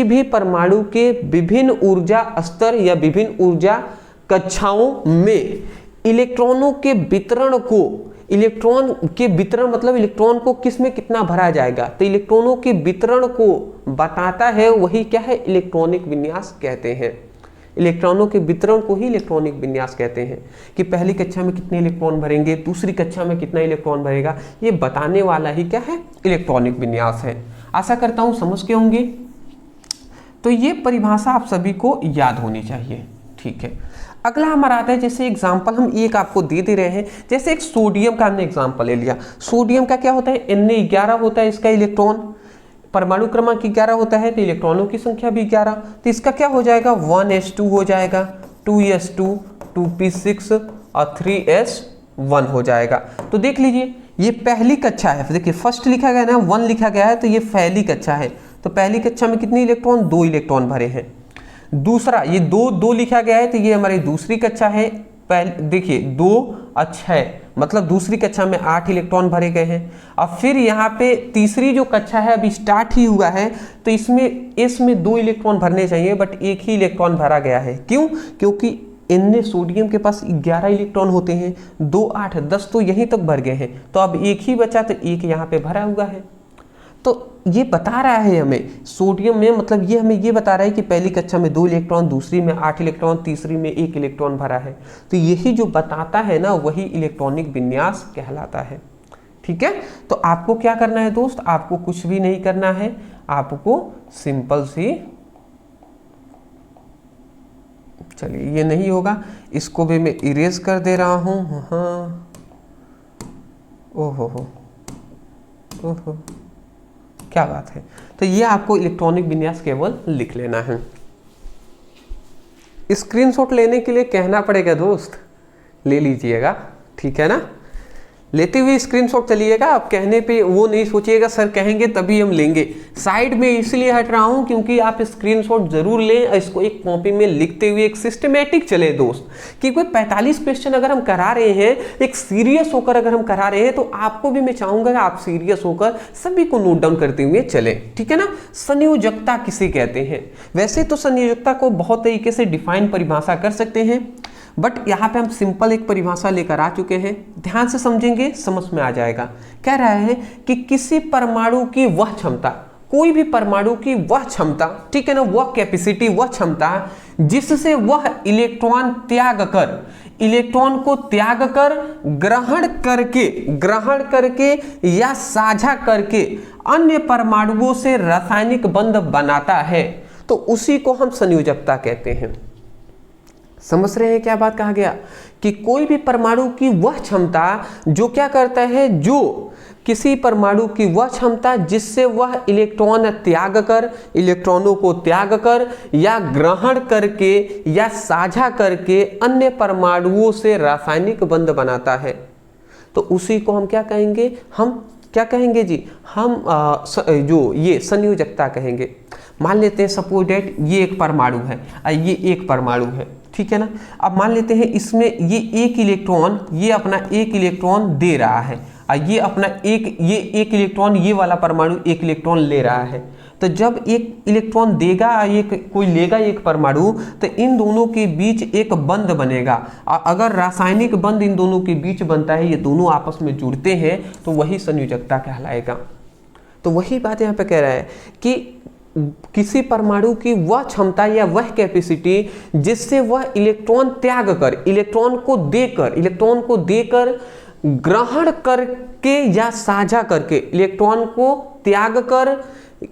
भी परमाणु के विभिन्न ऊर्जा स्तर या विभिन्न ऊर्जा कक्षाओं में इलेक्ट्रॉनों के वितरण को, इलेक्ट्रॉन के वितरण मतलब इलेक्ट्रॉन को किस में कितना भरा जाएगा, तो इलेक्ट्रॉनों के वितरण को बताता है, वही क्या है, इलेक्ट्रॉनिक विन्यास कहते हैं। इलेक्ट्रॉनों के वितरण को ही इलेक्ट्रॉनिक विन्यास कहते हैं कि पहली कक्षा में कितने इलेक्ट्रॉन भरेंगे, दूसरी कक्षा में कितना इलेक्ट्रॉन भरेगा, ये बताने वाला ही क्या है, इलेक्ट्रॉनिक विन्यास है। आशा करता हूं समझ के होंगे। तो ये परिभाषा आप सभी को याद होनी चाहिए। ठीक है, अगला हमारा आता है, जैसे एग्जाम्पल हम एक आपको दे रहे हैं। जैसे एक सोडियम का हमने एग्जाम्पल ले लिया। सोडियम का क्या होता है, Na11 होता है इसका इलेक्ट्रॉन, परमाणु क्रमांक 11 होता है, तो इलेक्ट्रॉनों की संख्या भी 11। तो इसका क्या हो जाएगा, 1s2 हो जाएगा, 2s2, 2p6 और 3s1 हो जाएगा। तो देख लीजिए ये पहली कक्षा है। देखिए फर्स्ट लिखा गया ना, 1 लिखा गया है, तो ये पहली कक्षा है। तो पहली कक्षा में कितने इलेक्ट्रॉन, 2 इलेक्ट्रॉन भरे हैं। दूसरा ये 2 लिखा गया है, तो ये हमारी दूसरी कक्षा है। देखिए 2 और 6 मतलब दूसरी कक्षा में 8 इलेक्ट्रॉन भरे गए हैं। अब फिर यहाँ पे तीसरी जो कक्षा है अभी स्टार्ट ही हुआ है, तो इसमें 2 इलेक्ट्रॉन भरने चाहिए, बट एक ही इलेक्ट्रॉन भरा गया है। क्यों, क्योंकि इनने सोडियम के पास 11 इलेक्ट्रॉन होते हैं, 2 8 10 तो यहीं तक भर गए हैं, तो अब एक ही बचा, तो एक यहाँ पे भरा हुआ है। तो ये बता रहा है हमें सोडियम में, मतलब ये हमें ये बता रहा है कि पहली कक्षा में 2 इलेक्ट्रॉन, दूसरी में 8 इलेक्ट्रॉन, तीसरी में 1 इलेक्ट्रॉन भरा है। तो यही जो बताता है ना, वही इलेक्ट्रॉनिक विन्यास कहलाता है। ठीक है, तो आपको क्या करना है दोस्त, आपको कुछ भी नहीं करना है, आपको सिंपल सी, चलिए ये नहीं होगा, इसको भी मैं इरेज कर दे रहा हूं। हाँ, ओहो ओहो, क्या बात है। तो ये आपको इलेक्ट्रॉनिक विन्यास केवल लिख लेना है। स्क्रीनशॉट लेने के लिए कहना पड़ेगा दोस्त, ले लीजिएगा, ठीक है ना। लेते हुए स्क्रीनशॉट चलिएगा, आप कहने पे वो नहीं सोचिएगा सर कहेंगे तभी हम लेंगे। साइड में इसलिए हट रहा हूं क्योंकि आप स्क्रीनशॉट जरूर लें, इसको एक कॉपी में लिखते हुए एक सिस्टमेटिक चले दोस्त, कि कोई 45 क्वेश्चन अगर हम करा रहे हैं, एक सीरियस होकर अगर हम करा रहे हैं, तो आपको भी मैं चाहूंगा कि आप सीरियस होकर सभी को नोट डाउन करते हुए चले। ठीक है ना। संयोजकता किसे कहते हैं, वैसे तो संयोजकता को बहुत तरीके से डिफाइन परिभाषा कर सकते हैं, बट यहाँ पे हम सिंपल एक परिभाषा लेकर आ चुके हैं, ध्यान से समझेंगे समझ में आ जाएगा। कह रहा है कि किसी परमाणु की वह क्षमता, कोई भी परमाणु की वह क्षमता, ठीक है ना, वह कैपेसिटी, वह क्षमता जिससे वह इलेक्ट्रॉन को त्याग कर ग्रहण करके या साझा करके अन्य परमाणुओं से रासायनिक बंध बनाता है, तो उसी को हम संयोजकता कहते हैं। समझ रहे हैं क्या बात कहा गया, कि कोई भी परमाणु की वह क्षमता जो क्या करता है, जो किसी परमाणु की वह क्षमता जिससे वह इलेक्ट्रॉनों को त्याग कर या ग्रहण करके या साझा करके अन्य परमाणुओं से रासायनिक बंध बनाता है, तो उसी को हम क्या कहेंगे, हम क्या कहेंगे जी, हम जो ये संयोजकता कहेंगे। मान लेते हैं सपोज डेट ये एक परमाणु है और ये एक परमाणु है, ठीक है ना। अब मान लेते हैं इसमें ये एक इलेक्ट्रॉन, ये अपना एक इलेक्ट्रॉन दे रहा है और ये अपना ये एक इलेक्ट्रॉन, ये वाला परमाणु एक इलेक्ट्रॉन ले रहा है। तो जब एक इलेक्ट्रॉन देगा एक कोई लेगा एक परमाणु, तो इन दोनों के बीच एक बंध बनेगा। और अगर रासायनिक बंध इन दोनों के बीच बनता है, ये दोनों आपस में जुड़ते हैं, तो वही संयोजकता कहलाएगा। तो वही बात यहाँ पे कह रहा है कि किसी परमाणु की वह क्षमता या वह कैपेसिटी जिससे वह इलेक्ट्रॉन त्याग कर, इलेक्ट्रॉन को देकर ग्रहण करके या साझा करके, इलेक्ट्रॉन को त्याग कर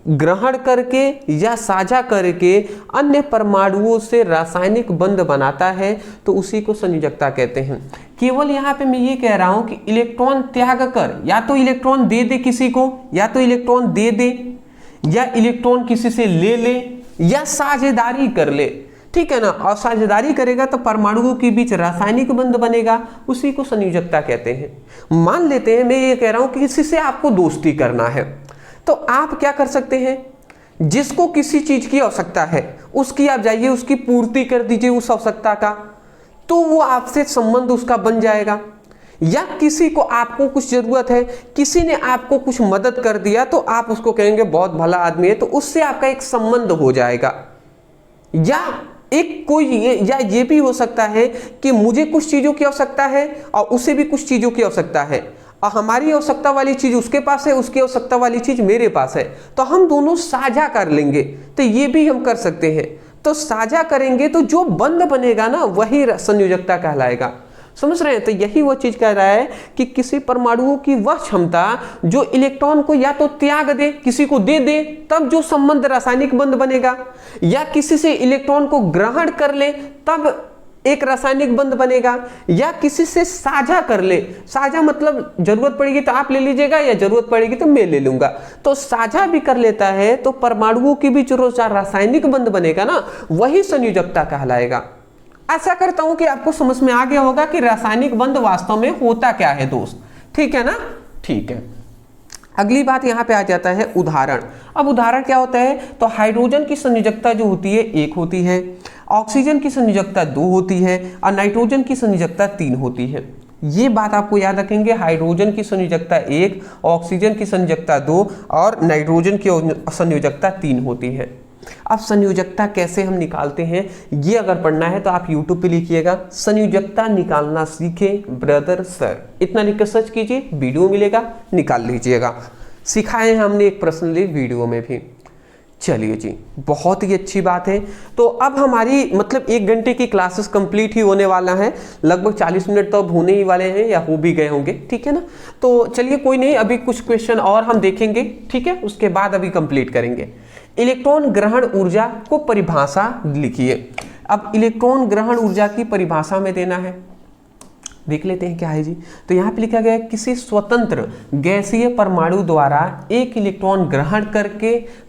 ग्रहण करके या साझा करके अन्य परमाणुओं से रासायनिक बंध बनाता है, तो उसी को संयोजकता कहते हैं। केवल यहाँ पे मैं ये कह रहा हूं कि इलेक्ट्रॉन त्याग कर, या तो इलेक्ट्रॉन दे दे किसी को, या तो इलेक्ट्रॉन दे दे, या इलेक्ट्रॉन किसी से ले ले, या साझेदारी कर ले, ठीक है ना। और साझेदारी करेगा तो परमाणुओं के बीच रासायनिक बंध बनेगा, उसी को संयोजकता कहते हैं। मान लेते हैं मैं ये कह रहा हूं कि किसी से आपको दोस्ती करना है, तो आप क्या कर सकते हैं, जिसको किसी चीज की आवश्यकता है उसकी आप जाइए, उसकी पूर्ति कर दीजिए उस आवश्यकता का, तो वो आपसे संबंध उसका बन जाएगा। या किसी को आपको कुछ जरूरत है, किसी ने आपको कुछ मदद कर दिया, तो आप उसको कहेंगे बहुत भला आदमी है, तो उससे आपका एक संबंध हो जाएगा। या एक कोई या ये भी हो सकता है कि मुझे कुछ चीजों की आवश्यकता है और उसे भी कुछ चीजों की आवश्यकता है, और हमारी आवश्यकता वाली चीज उसके पास है, उसकी आवश्यकता वाली चीज मेरे पास है, तो हम दोनों साझा कर लेंगे। तो ये भी हम कर सकते हैं। तो साझा करेंगे तो जो बंध बनेगा ना, वही संयोजकता कहलाएगा। समझ रहे हैं। तो यही वो चीज कह रहा है कि किसी परमाणुओं की वह क्षमता जो इलेक्ट्रॉन को या तो त्याग दे, किसी को दे दे, तब जो संबंध रासायनिक बंध बनेगा, या किसी से इलेक्ट्रॉन को ग्रहण कर ले तब एक रासायनिक बंध बनेगा, या किसी से साझा कर ले। साझा मतलब जरूरत पड़ेगी तो आप ले लीजिएगा, या जरूरत पड़ेगी तो मैं ले लूंगा। तो साझा भी कर लेता है, तो परमाणुओं के बीच जो रासायनिक बंध बनेगा ना, वही संयोजकता कहलाएगा। आशा करता हूं कि आपको समझ में आ गया होगा कि रासायनिक बंध वास्तव में होता क्या है दोस्त, ठीक है ना। ठीक है, अगली बात यहाँ पे आ जाता है उदाहरण। अब उदाहरण क्या होता है, तो हाइड्रोजन की संयोजकता जो होती है 1 होती है, ऑक्सीजन की संयोजकता 2 होती है, और नाइट्रोजन की संयोजकता 3 होती है। ये बात आपको याद रखेंगे, हाइड्रोजन की संयोजकता 1, ऑक्सीजन की संयोजकता 2 और नाइट्रोजन की संयोजकता 3 होती है। अब संयोजकता कैसे हम निकालते हैं, ये अगर पढ़ना है तो आप YouTube पे लिखिएगा संयोजकता निकालना सीखे ब्रदर सर, इतना लिखकर सर्च कीजिए, वीडियो मिलेगा, निकाल लीजिएगा। सिखाए हैं हमने एक पर्सनली वीडियो में भी। चलिए जी, बहुत ही अच्छी बात है। तो अब हमारी मतलब 1 घंटे की क्लासेस कंप्लीट ही होने वाला है, लगभग 40 मिनट तो अब होने ही वाले हैं या हो भी गए होंगे, ठीक है ना। तो चलिए कोई नहीं, अभी कुछ क्वेश्चन और हम देखेंगे, ठीक है, उसके बाद अभी कंप्लीट करेंगे। इलेक्ट्रॉन ग्रहण ऊर्जा को परिभाषा लिखिए। अब इलेक्ट्रॉन ग्रहण ऊर्जा की परिभाषा में देना है, देख लेते हैं क्या है जी। तो यहाँ पे लिखा गया है, किसी स्वतंत्र गैसीय परमाणु द्वारा एक इलेक्ट्रॉन ग्रहण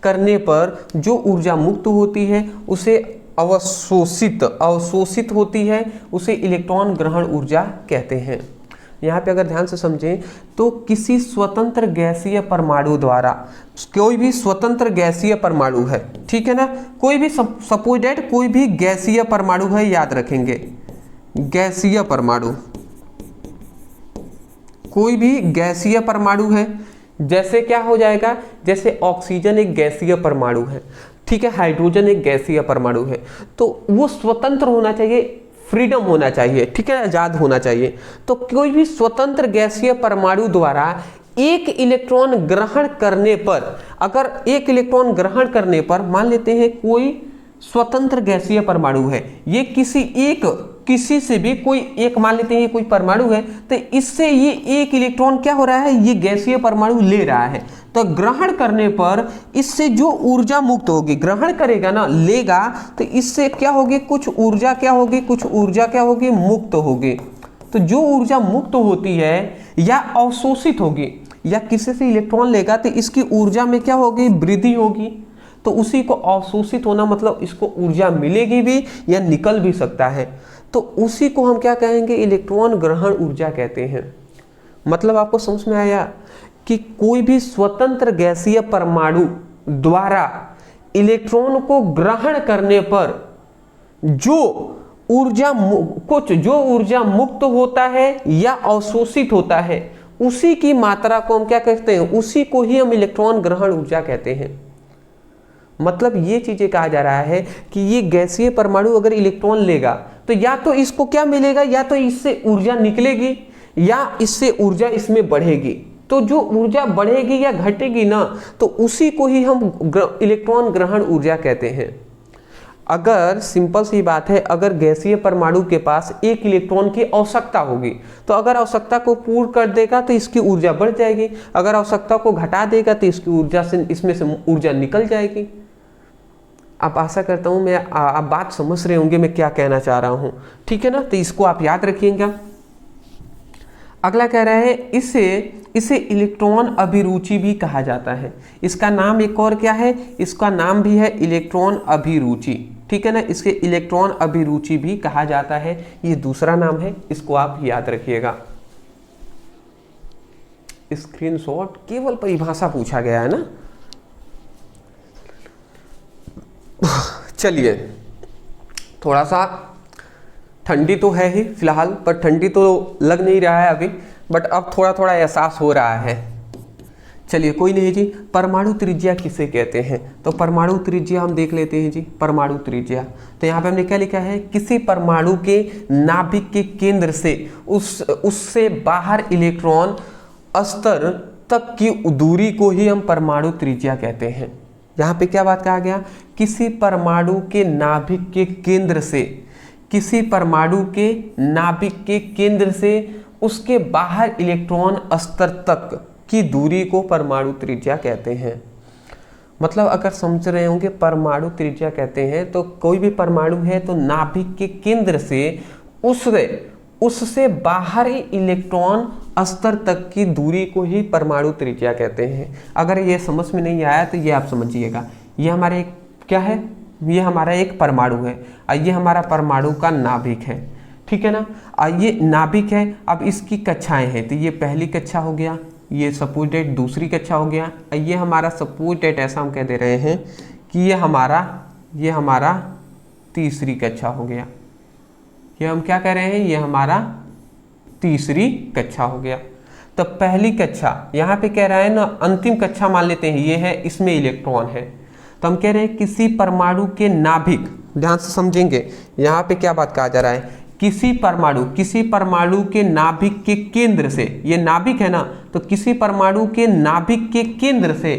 करने पर जो ऊर्जा मुक्त होती है उसे अवशोषित होती है, उसे इलेक्ट्रॉन ग्रहण ऊर्जा कहते हैं। यहाँ पे अगर ध्यान से समझें तो किसी स्वतंत्र गैसीय परमाणु द्वारा, कोई भी स्वतंत्र गैसीय परमाणु है, ठीक है ना, कोई भी सपोज दैट कोई भी गैसीय परमाणु है, याद रखेंगे गैसीय परमाणु, कोई भी गैसीय परमाणु है, जैसे क्या हो जाएगा, जैसे ऑक्सीजन एक गैसीय परमाणु है, ठीक है, हाइड्रोजन एक गैसीय परमाणु है, तो वो स्वतंत्र होना चाहिए, फ्रीडम होना चाहिए, ठीक है, आजाद होना चाहिए। तो कोई भी स्वतंत्र गैसीय परमाणु द्वारा एक इलेक्ट्रॉन ग्रहण करने पर, अगर एक इलेक्ट्रॉन ग्रहण करने पर मान लेते हैं कोई स्वतंत्र गैसीय परमाणु है, ये किसी से भी कोई एक मान लेते हैं कोई परमाणु है, तो इससे ये एक इलेक्ट्रॉन क्या हो रहा है, ये गैसीय परमाणु ले रहा है। तो ग्रहण करने पर इससे जो ऊर्जा मुक्त होगी, ग्रहण करेगा ना, लेगा, तो इससे क्या होगी, कुछ ऊर्जा क्या होगी, मुक्त होगी। तो जो ऊर्जा मुक्त होती है या अवशोषित होगी, या किसी से इलेक्ट्रॉन लेगा तो इसकी ऊर्जा में क्या होगी, वृद्धि होगी। तो उसी को अवशोषित होना मतलब इसको ऊर्जा मिलेगी भी या निकल भी सकता है, तो उसी को हम क्या कहेंगे, इलेक्ट्रॉन ग्रहण ऊर्जा कहते हैं। मतलब आपको समझ में आया, कि कोई भी स्वतंत्र गैसीय परमाणु द्वारा इलेक्ट्रॉन को ग्रहण करने पर जो ऊर्जा मुक्त होता है या अवशोषित होता है, उसी की मात्रा को हम क्या कहते हैं, उसी को ही हम इलेक्ट्रॉन ग्रहण ऊर्जा कहते हैं। मतलब ये चीजें कहा जा रहा है कि ये गैसीय परमाणु अगर इलेक्ट्रॉन लेगा तो या तो इसको क्या मिलेगा, या तो इससे ऊर्जा निकलेगी या इससे ऊर्जा इसमें बढ़ेगी। तो जो ऊर्जा बढ़ेगी या घटेगी ना, तो उसी को ही हम इलेक्ट्रॉन ग्रहण ऊर्जा कहते हैं। अगर सिंपल सी बात है, अगर गैसीय परमाणु के पास एक इलेक्ट्रॉन की आवश्यकता होगी, तो अगर आवश्यकता को पूर्ण कर देगा तो इसकी ऊर्जा बढ़ जाएगी, अगर आवश्यकता को घटा देगा तो इसकी ऊर्जा से इसमें से ऊर्जा निकल जाएगी। आप आशा करता हूं मैं आप बात समझ रहे होंगे मैं क्या कहना चाह रहा हूं, ठीक है ना। तो इसको आप याद रखिएगा। अगला कह रहा है इसे इलेक्ट्रॉन अभिरुचि भी कहा जाता है। इसका नाम एक और क्या है, इसका नाम भी है इलेक्ट्रॉन अभिरुचि, ठीक है ना। इसके इलेक्ट्रॉन अभिरुचि भी कहा जाता है, ये दूसरा नाम है, इसको आप याद रखिएगा। स्क्रीनशॉट केवल परिभाषा पूछा गया है ना। चलिए, थोड़ा सा ठंडी तो है ही फिलहाल, पर ठंडी तो लग नहीं रहा है अभी, बट अब थोड़ा थोड़ा एहसास हो रहा है। चलिए कोई नहीं जी। परमाणु त्रिज्या किसे कहते हैं, तो परमाणु त्रिज्या हम देख लेते हैं जी। परमाणु त्रिज्या, तो यहाँ पे हमने क्या लिखा है, किसी परमाणु के नाभिक के केंद्र से उससे बाहर इलेक्ट्रॉन स्तर तक की दूरी को ही हम परमाणु त्रिज्या कहते हैं। यहाँ पे क्या बात कहा गया, किसी परमाणु के नाभिक के केंद्र से, किसी परमाणु के नाभिक के केंद्र से उसके बाहर इलेक्ट्रॉन स्तर तक की दूरी को परमाणु त्रिज्या कहते हैं। मतलब अगर समझ रहे होंगे परमाणु त्रिज्या कहते हैं, तो कोई भी परमाणु है तो नाभिक के केंद्र से उससे बाहर इलेक्ट्रॉन स्तर तक की दूरी को ही परमाणु त्रिज्या कहते हैं। अगर ये समझ में नहीं आया तो ये आप समझिएगा। ये हमारे क्या है, ये हमारा एक परमाणु है, ये हमारा परमाणु का नाभिक है, ठीक है ना। ये नाभिक है, अब इसकी कक्षाएं हैं, तो ये पहली कक्षा हो गया, ये सपोज डेट दूसरी कक्षा हो गया, ये हमारा सपोज डेट ऐसा हम कह दे रहे हैं कि ये हमारा तीसरी कक्षा हो गया। ये हम क्या कह रहे हैं, ये हमारा तीसरी कक्षा हो गया। तो पहली कक्षा यहाँ पे कह रहा है ना, अंतिम कक्षा मान लेते हैं ये है, इसमें इलेक्ट्रॉन है। तो हम कह रहे हैं किसी परमाणु के नाभिक, ध्यान से समझेंगे यहाँ पे क्या बात कहा जा रहा है, किसी परमाणु के नाभिक के केंद्र से, ये नाभिक है ना, तो किसी परमाणु के नाभिक के केंद्र से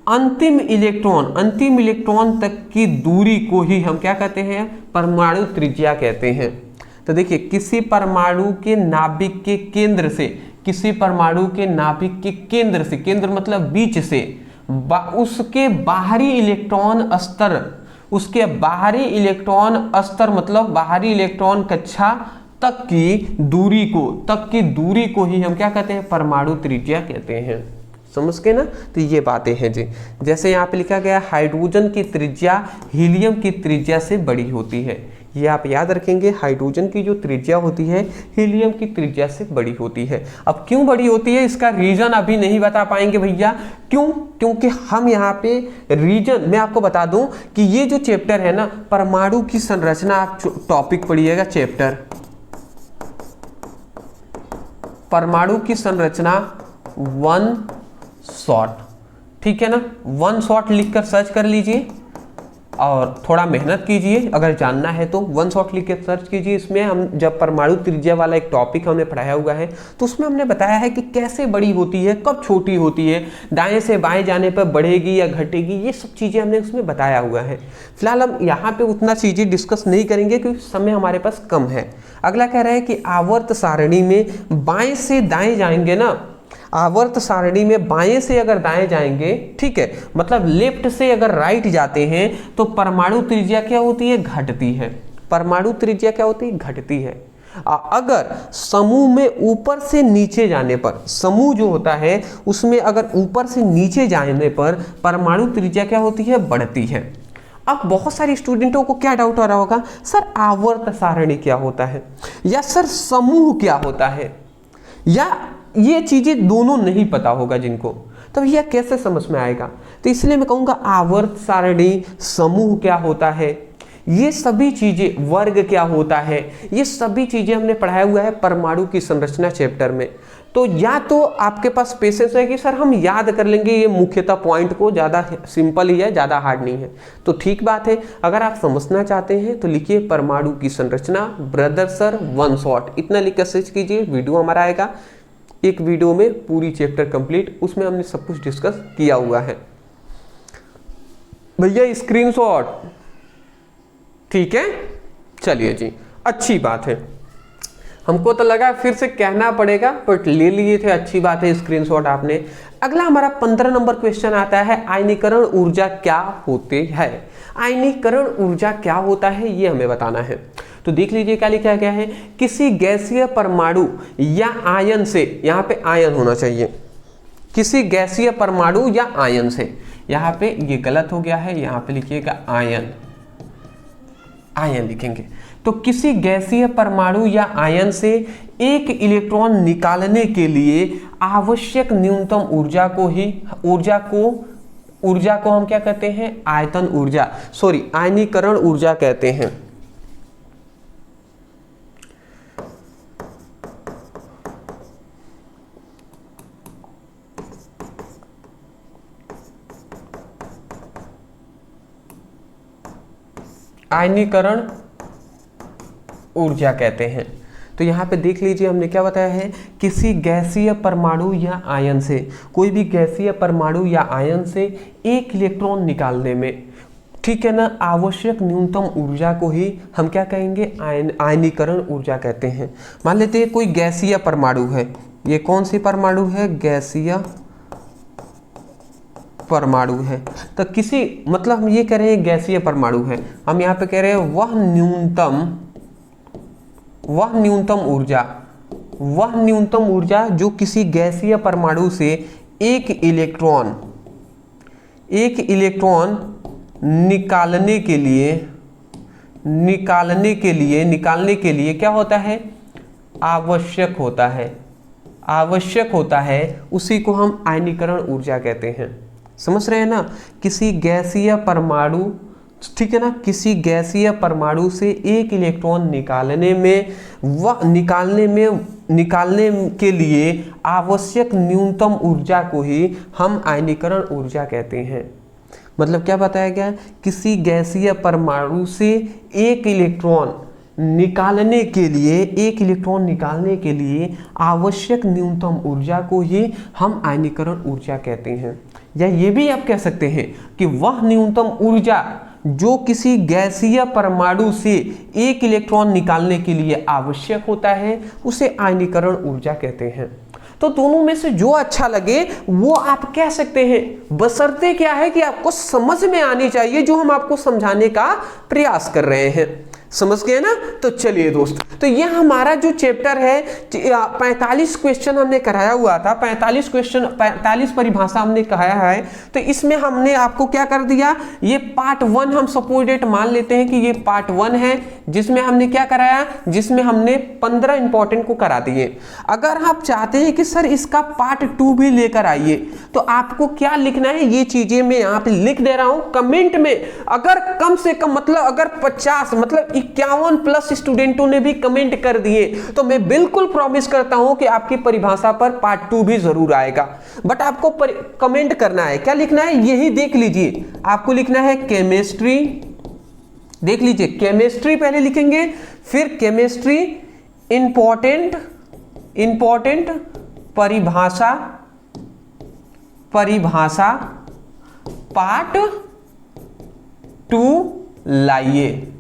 अंतिम इलेक्ट्रॉन तक की दूरी को ही हम क्या कहते हैं, परमाणु त्रिज्या कहते हैं। तो देखिए, किसी परमाणु के नाभिक के केंद्र से, किसी परमाणु के नाभिक के केंद्र से, केंद्र मतलब बीच से, उसके बाहरी इलेक्ट्रॉन स्तर मतलब बाहरी इलेक्ट्रॉन कक्षा तक की दूरी को ही हम क्या कहते हैं, परमाणु त्रिज्या कहते हैं। समझ के ना। तो ये बातें हैं जी। जैसे यहाँ पे लिखा गया, हाइड्रोजन की त्रिज्या हीलियम की त्रिज्या से बड़ी होती है। ये आप याद रखेंगे, हाइड्रोजन की जो त्रिज्या होती है हीलियम की त्रिज्या से बड़ी होती है। अब क्यों बड़ी होती है, इसका रीजन अभी नहीं बता पाएंगे भैया। क्यों? क्योंकि हम यहाँ पे रीजन मैं आपको बता दूं कि ये जो चैप्टर है ना, परमाणु की संरचना, आप टॉपिक पढ़िएगा चैप्टर परमाणु की संरचना 1 शॉट, ठीक है ना। 1 शॉट लिखकर सर्च कर लीजिए और थोड़ा मेहनत कीजिए, अगर जानना है तो 1 शॉट लिख के सर्च कीजिए। इसमें हम जब परमाणु त्रिज्या वाला एक टॉपिक हमने पढ़ाया हुआ है, तो उसमें हमने बताया है कि कैसे बड़ी होती है, कब छोटी होती है, दाएं से बाएं जाने पर बढ़ेगी या घटेगी, ये सब चीज़ें हमने उसमें बताया हुआ है। फिलहाल हम यहाँ पे उतना चीज़ें डिस्कस नहीं करेंगे क्योंकि समय हमारे पास कम है। अगला कह रहा है कि आवर्त सारणी में बाएं से दाएं जाएंगे ना, आवर्त सारणी में बाएं से अगर दाएं जाएंगे, ठीक है, मतलब लेफ्ट से अगर राइट जाते हैं, तो परमाणु त्रिज्या क्या होती है, घटती है। परमाणु त्रिज्या क्या होती है, घटती है। अगर समूह में ऊपर से नीचे जाने पर, समूह जो होता है उसमें अगर ऊपर से नीचे जाने पर परमाणु त्रिज्या क्या होती है, बढ़ती है। अब बहुत सारे स्टूडेंटों को क्या डाउट हो रहा होगा, सर आवर्त सारणी क्या होता है, या सर समूह क्या होता है, या ये चीजें दोनों नहीं पता होगा जिनको, तो भैया कैसे समझ में आएगा। तो इसलिए मैं कहूँगा आवर्त सारणी, समूह क्या होता है, ये सभी चीजें, वर्ग क्या होता है, ये सभी चीजें हमने पढ़ाया हुआ है परमाणु की संरचना चैप्टर में। तो या तो आपके पास पेशेंस है कि सर हम याद कर लेंगे ये मुख्यतः पॉइंट को, ज़्यादा सिंपल ही है, ज़्यादा हार्ड नहीं है, तो ठीक बात है। अगर आप समझना चाहते हैं तो लिखिए परमाणु की संरचना ब्रदर सर वन शॉट, इतना लिख कर सर्च कीजिए, वीडियो हमारा आएगा, एक वीडियो में पूरी चैप्टर कंप्लीट, उसमें हमने सब कुछ डिस्कस किया हुआ है। भैया स्क्रीनशॉट, ठीक है, चलिए जी, अच्छी बात है। हमको तो लगा फिर से कहना पड़ेगा, बट ले लिए थे, अच्छी बात है, स्क्रीनशॉट आपने। अगला हमारा 15 नंबर क्वेश्चन आता है, आयनीकरण ऊर्जा क्या होते हैं। आयनीकरण ऊर्जा क्या होता है ये हमें बताना है। तो देख लीजिए क्या लिखा गया है, किसी गैसीय परमाणु या आयन से, यहाँ पे आयन होना चाहिए, किसी गैसीय परमाणु या आयन से, यहाँ पे ये गलत हो गया है, यहाँ पे लिखिएगा आयन, आयन लिखेंगे। तो किसी गैसीय परमाणु या आयन से एक इलेक्ट्रॉन निकालने के लिए आवश्यक न्यूनतम ऊर्जा को ही ऊर्जा को हम क्या कहते हैं, आयतन ऊर्जा, सॉरी आयनीकरण ऊर्जा कहते हैं। आयनीकरण ऊर्जा कहते हैं। तो यहाँ पे देख लीजिए हमने क्या बताया है, किसी गैसीय परमाणु या आयन से, कोई भी गैसीय परमाणु या आयन से एक इलेक्ट्रॉन निकालने में, ठीक है ना, आवश्यक न्यूनतम ऊर्जा को ही हम क्या कहेंगे, आयनीकरण ऊर्जा कहते हैं। मान लेते हैं कोई गैसीय परमाणु है, ये कौन सी परमाणु है, गैसीय परमाणु है। तो किसी, मतलब हम ये कह रहे हैं गैसीय परमाणु है, हम यहाँ पे कह रहे हैं वह न्यूनतम ऊर्जा जो किसी गैसीय परमाणु से एक इलेक्ट्रॉन निकालने के लिए क्या होता है, आवश्यक होता है, उसी को हम आयनीकरण ऊर्जा कहते हैं। समझ रहे हैं ना, किसी गैसीय परमाणु, ठीक है ना, किसी गैसीय परमाणु से एक इलेक्ट्रॉन निकालने के लिए आवश्यक न्यूनतम ऊर्जा को ही हम आयनीकरण ऊर्जा कहते हैं। मतलब क्या बताया गया, किसी गैसीय परमाणु से एक इलेक्ट्रॉन निकालने के लिए आवश्यक न्यूनतम ऊर्जा को ही हम आयनीकरण ऊर्जा कहते हैं। या ये भी आप कह सकते हैं कि वह न्यूनतम ऊर्जा जो किसी गैसीय परमाणु से एक इलेक्ट्रॉन निकालने के लिए आवश्यक होता है, उसे आयनीकरण ऊर्जा कहते हैं। तो दोनों में से जो अच्छा लगे वो आप कह सकते हैं, बशर्ते क्या है कि आपको समझ में आनी चाहिए जो हम आपको समझाने का प्रयास कर रहे हैं। समझ गए ना। तो चलिए दोस्त, तो ये हमारा जो चैप्टर है 45 क्वेश्चन हमने कराया हुआ था, 45 क्वेश्चन 45 परिभाषा हमने कराया है। तो इसमें हमने आपको क्या कर दिया, ये पार्ट 1 हम सपोज डेट मान लेते हैं कि ये पार्ट 1 है, जिसमें हमने क्या कराया, जिसमें हमने 15 इंपॉर्टेंट को करा दिए। अगर आप चाहते हैं कि सर इसका पार्ट 2 भी लेकर आइए, तो आपको क्या लिखना है, ये चीजें मैं यहाँ पे लिख दे रहा हूँ कमेंट में। अगर कम से कम मतलब अगर 50 मतलब 51 प्लस स्टूडेंटों ने भी कमेंट कर दिए, तो मैं बिल्कुल प्रॉमिस करता हूं कि आपकी परिभाषा पर पार्ट 2 भी जरूर आएगा। बट आपको कमेंट करना है, क्या लिखना है यही देख लीजिए। आपको लिखना है केमिस्ट्री, देख लीजिए केमिस्ट्री पहले लिखेंगे, फिर केमिस्ट्री इंपॉर्टेंट परिभाषा पार्ट 2 लाइए।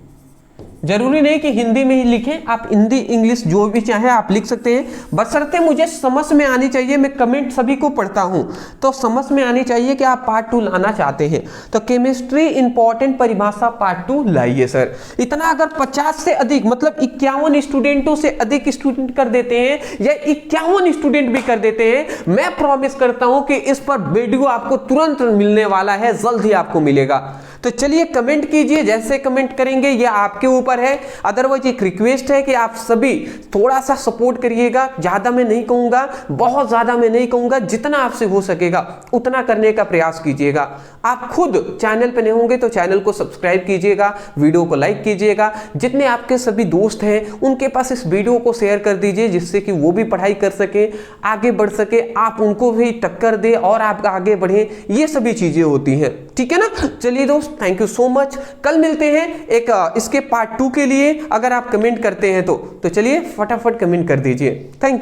जरूरी नहीं कि हिंदी में ही लिखें, आप हिंदी इंग्लिश जो भी चाहे आप लिख सकते हैं, बशर्ते मुझे समझ में आनी चाहिए। मैं कमेंट सभी को पढ़ता हूं, तो समझ में आनी चाहिए कि आप पार्ट 2 लाना चाहते हैं। तो केमिस्ट्री इंपॉर्टेंट परिभाषा पार्ट 2 लाइए सर। इतना अगर 50 से अधिक मतलब 51 स्टूडेंटों से अधिक स्टूडेंट कर देते हैं, या 51 स्टूडेंट भी कर देते हैं, मैं प्रॉमिस करता हूं कि इस पर वीडियो आपको तुरंत मिलने वाला है, जल्द ही आपको मिलेगा। तो चलिए कमेंट कीजिए, जैसे कमेंट करेंगे ये आपके ऊपर है। अदरवाइज एक रिक्वेस्ट है कि आप सभी थोड़ा सा सपोर्ट करिएगा। ज्यादा मैं नहीं कहूंगा, बहुत ज्यादा मैं नहीं कहूंगा, जितना आपसे हो सकेगा उतना करने का प्रयास कीजिएगा। आप खुद चैनल पे नए होंगे तो चैनल को सब्सक्राइब कीजिएगा, वीडियो को लाइक कीजिएगा, जितने आपके सभी दोस्त हैं उनके पास इस वीडियो को शेयर कर दीजिए, जिससे कि वो भी पढ़ाई कर सके, आगे बढ़ सके, आप उनको भी टक्कर दे और आप आगे बढ़े। ये सभी चीजें होती हैं, ठीक है ना। चलिए दोस्त, थैंक यू सो मच। कल मिलते हैं एक इसके पार्ट 2 के लिए। अगर आप कमेंट करते हैं तो चलिए फटाफट कमेंट कर दीजिए। Thank you.